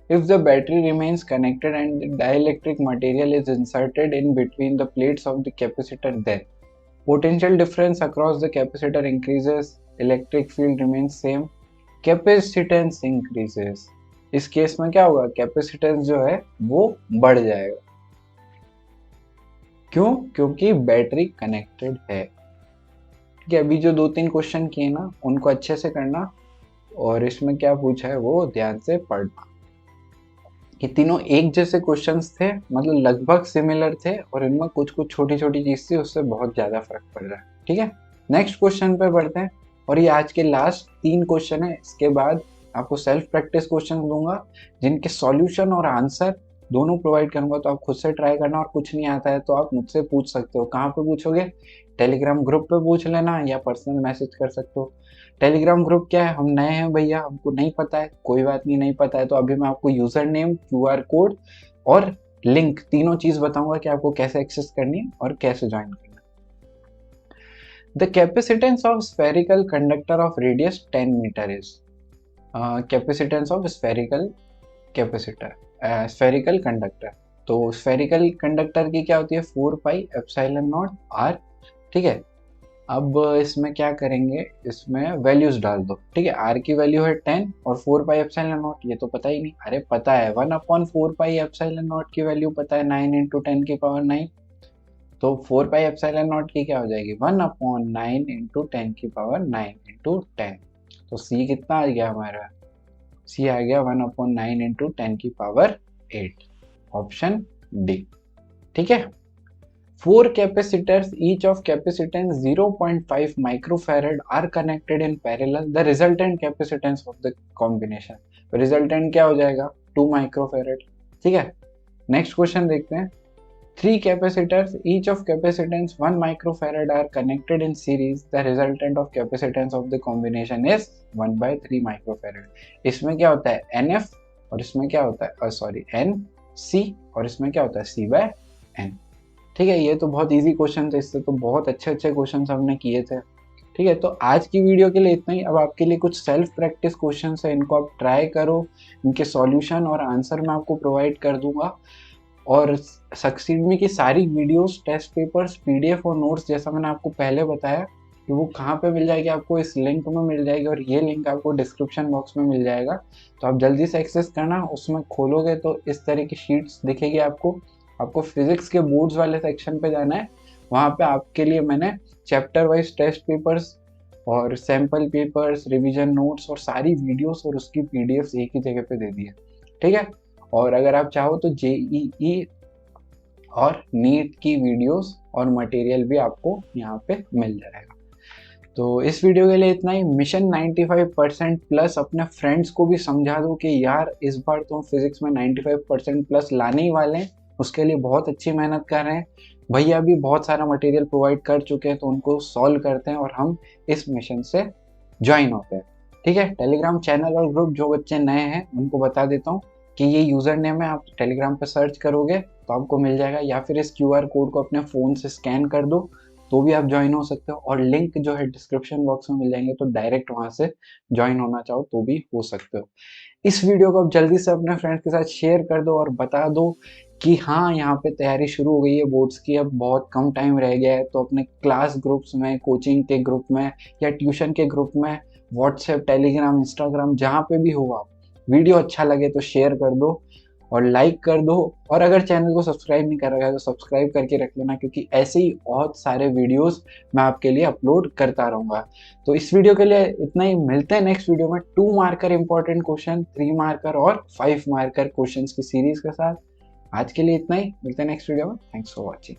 If the battery remains connected and the dielectric material is inserted in between the plates of the capacitor, then potential difference across the capacitor increases, electric field remains same, capacitance increases। इस केस में क्या होगा, कैपेसिटेंस जो है वो बढ़ जाएगा। क्यों, क्योंकि बैटरी कनेक्टेड है। ठीक है, अभी जो 2-3 क्वेश्चन किए ना उनको अच्छे से करना, और इसमें क्या पूछा है वो ध्यान से पढ़ना। ये तीनों एक जैसे क्वेश्चंस थे, मतलब लगभग सिमिलर थे, और इनमें कुछ कुछ छोटी छोटी चीज थी, उससे बहुत ज्यादा फर्क पड़ रहा है। ठीक है, नेक्स्ट क्वेश्चन पे बढ़ते हैं। और ये आज के लास्ट 3 क्वेश्चन है, इसके बाद आपको सेल्फ प्रैक्टिस क्वेश्चन दूंगा जिनके सॉल्यूशन और आंसर दोनों प्रोवाइड करूंगा, तो आप खुद से ट्राई करना। और कुछ नहीं आता है तो आप मुझसे पूछ सकते हो। कहाँ पे पूछोगे? टेलीग्राम ग्रुप पे पूछ लेना या पर्सनल मैसेज कर सकते हो। टेलीग्राम ग्रुप क्या है, हम नए हैं भैया, हमको नहीं पता है, कोई बात नहीं, नहीं पता है तो अभी मैं आपको यूजर नेम, क्यूआर कोड और लिंक तीनों चीज बताऊंगा कि आपको कैसे एक्सेस करनी है और कैसे ज्वाइन करना है। The capacitance of spherical conductor of radius 10 meter is, capacitance of spherical capacitor spherical conductor. तो स्फेरिकल कंडक्टर की क्या होती है? 4 पाई एप्सिलॉन नॉट आर। ठीक है, अब इसमें क्या करेंगे, इसमें वैल्यूज डाल दो। ठीक है, आर की वैल्यू है 10 और 4 पाई एप्सिलॉन नॉट, ये तो पता ही नहीं। अरे पता है, 1/4 पाई एप्सिलॉन नॉट की वैल्यू पता है, 9 इंटू 10 की पावर 9। तो 4 पाई एप्सिलॉन नॉट की क्या हो जाएगी? 1/9 इंटू 10 की पावर 9 इंटू 10। तो सी कितना आ गया हमारा? सी आ गया 1/9 इंटू 10 की पावर 8, ऑप्शन डी। ठीक है, 4 capacitors each of capacitance 0.5 microfarad are connected in parallel. The resultant capacitance of the combination, resultant क्या हो जाएगा? 2 microfarad। ठीक है, नेक्स्ट क्वेश्चन देखते हैं। 3 capacitors each of capacitance 1 microfarad are connected in series. The resultant of capacitance of the combination is 1/3 microfarad। इसमें क्या होता है? NF और इसमें क्या होता है? सॉरी, NC और इसमें क्या होता है? C/N। ठीक है, ये तो बहुत इजी क्वेश्चन थे, इससे तो बहुत अच्छे अच्छे क्वेश्चन हमने किए थे। ठीक है, तो आज की वीडियो के लिए इतना ही। अब आपके लिए कुछ सेल्फ प्रैक्टिस क्वेश्चन है, इनको आप ट्राई करो, इनके सॉल्यूशन और आंसर मैं आपको प्रोवाइड कर दूंगा। और सक्सीडमी की सारी वीडियोस, टेस्ट पेपर्स, पीडीएफ और नोट्स, जैसा मैंने आपको पहले बताया कि वो कहाँ पे मिल जाएगी, आपको इस लिंक में मिल जाएगी, और ये लिंक आपको डिस्क्रिप्शन बॉक्स में मिल जाएगा। तो आप जल्दी से एक्सेस करना। उसमें खोलोगे तो इस तरह की शीट्स दिखेगी आपको फिजिक्स के बोर्ड्स वाले सेक्शन पे जाना है। वहाँ पे आपके लिए मैंने चैप्टर वाइज टेस्ट पेपर्स और सैम्पल पेपर्स, रिवीजन नोट्स और सारी वीडियोस और उसकी पीडीएफ एक ही जगह पे दे दी है। ठीक है, और अगर आप चाहो तो जेईई और नीट की वीडियोस और मटेरियल भी आपको यहाँ पे मिल जाएगा। तो इस वीडियो के लिए इतना ही। मिशन 95% प्लस अपने फ्रेंड्स को भी समझा दो कि यार इस बार तो हम फिजिक्स में 95% प्लस लाने ही वाले हैं, उसके लिए बहुत अच्छी मेहनत कर रहे हैं। भैया भी बहुत सारा मटेरियल प्रोवाइड कर चुके हैं, तो उनको सॉल्व करते हैं और हम इस मिशन से ज्वाइन होते हैं। ठीक है, टेलीग्राम चैनल और ग्रुप जो बच्चे नए हैं उनको बता देता हूँ कि ये यूज़र नेम है, आप टेलीग्राम पर सर्च करोगे तो आपको मिल जाएगा, या फिर इस क्यूआर कोड को अपने फ़ोन से स्कैन कर दो तो भी आप ज्वाइन हो सकते हो। और लिंक जो है डिस्क्रिप्शन बॉक्स में मिल जाएंगे, तो डायरेक्ट वहाँ से ज्वाइन होना चाहो तो भी हो सकते हो। इस वीडियो को आप जल्दी से अपने फ्रेंड्स के साथ शेयर कर दो और बता दो कि हाँ, यहाँ पे तैयारी शुरू हो गई है बोर्ड्स की, अब बहुत कम टाइम रह गया है। तो अपने क्लास ग्रुप्स में, कोचिंग के ग्रुप में या ट्यूशन के ग्रुप में, व्हाट्सएप, टेलीग्राम, इंस्टाग्राम, जहाँ पे भी हो आप, वीडियो अच्छा लगे तो शेयर कर दो और लाइक कर दो। और अगर चैनल को सब्सक्राइब नहीं कर रखा है तो सब्सक्राइब करके रख लेना, क्योंकि ऐसे ही बहुत सारे वीडियोस मैं आपके लिए अपलोड करता रहूँगा। तो इस वीडियो के लिए इतना ही, मिलते हैं नेक्स्ट वीडियो में 2 मार्कर इंपॉर्टेंट क्वेश्चन, 3 मार्कर और 5 मार्कर क्वेश्चंस की सीरीज के साथ। आज के लिए इतना ही, मिलते हैं नेक्स्ट वीडियो में। Thanks for watching.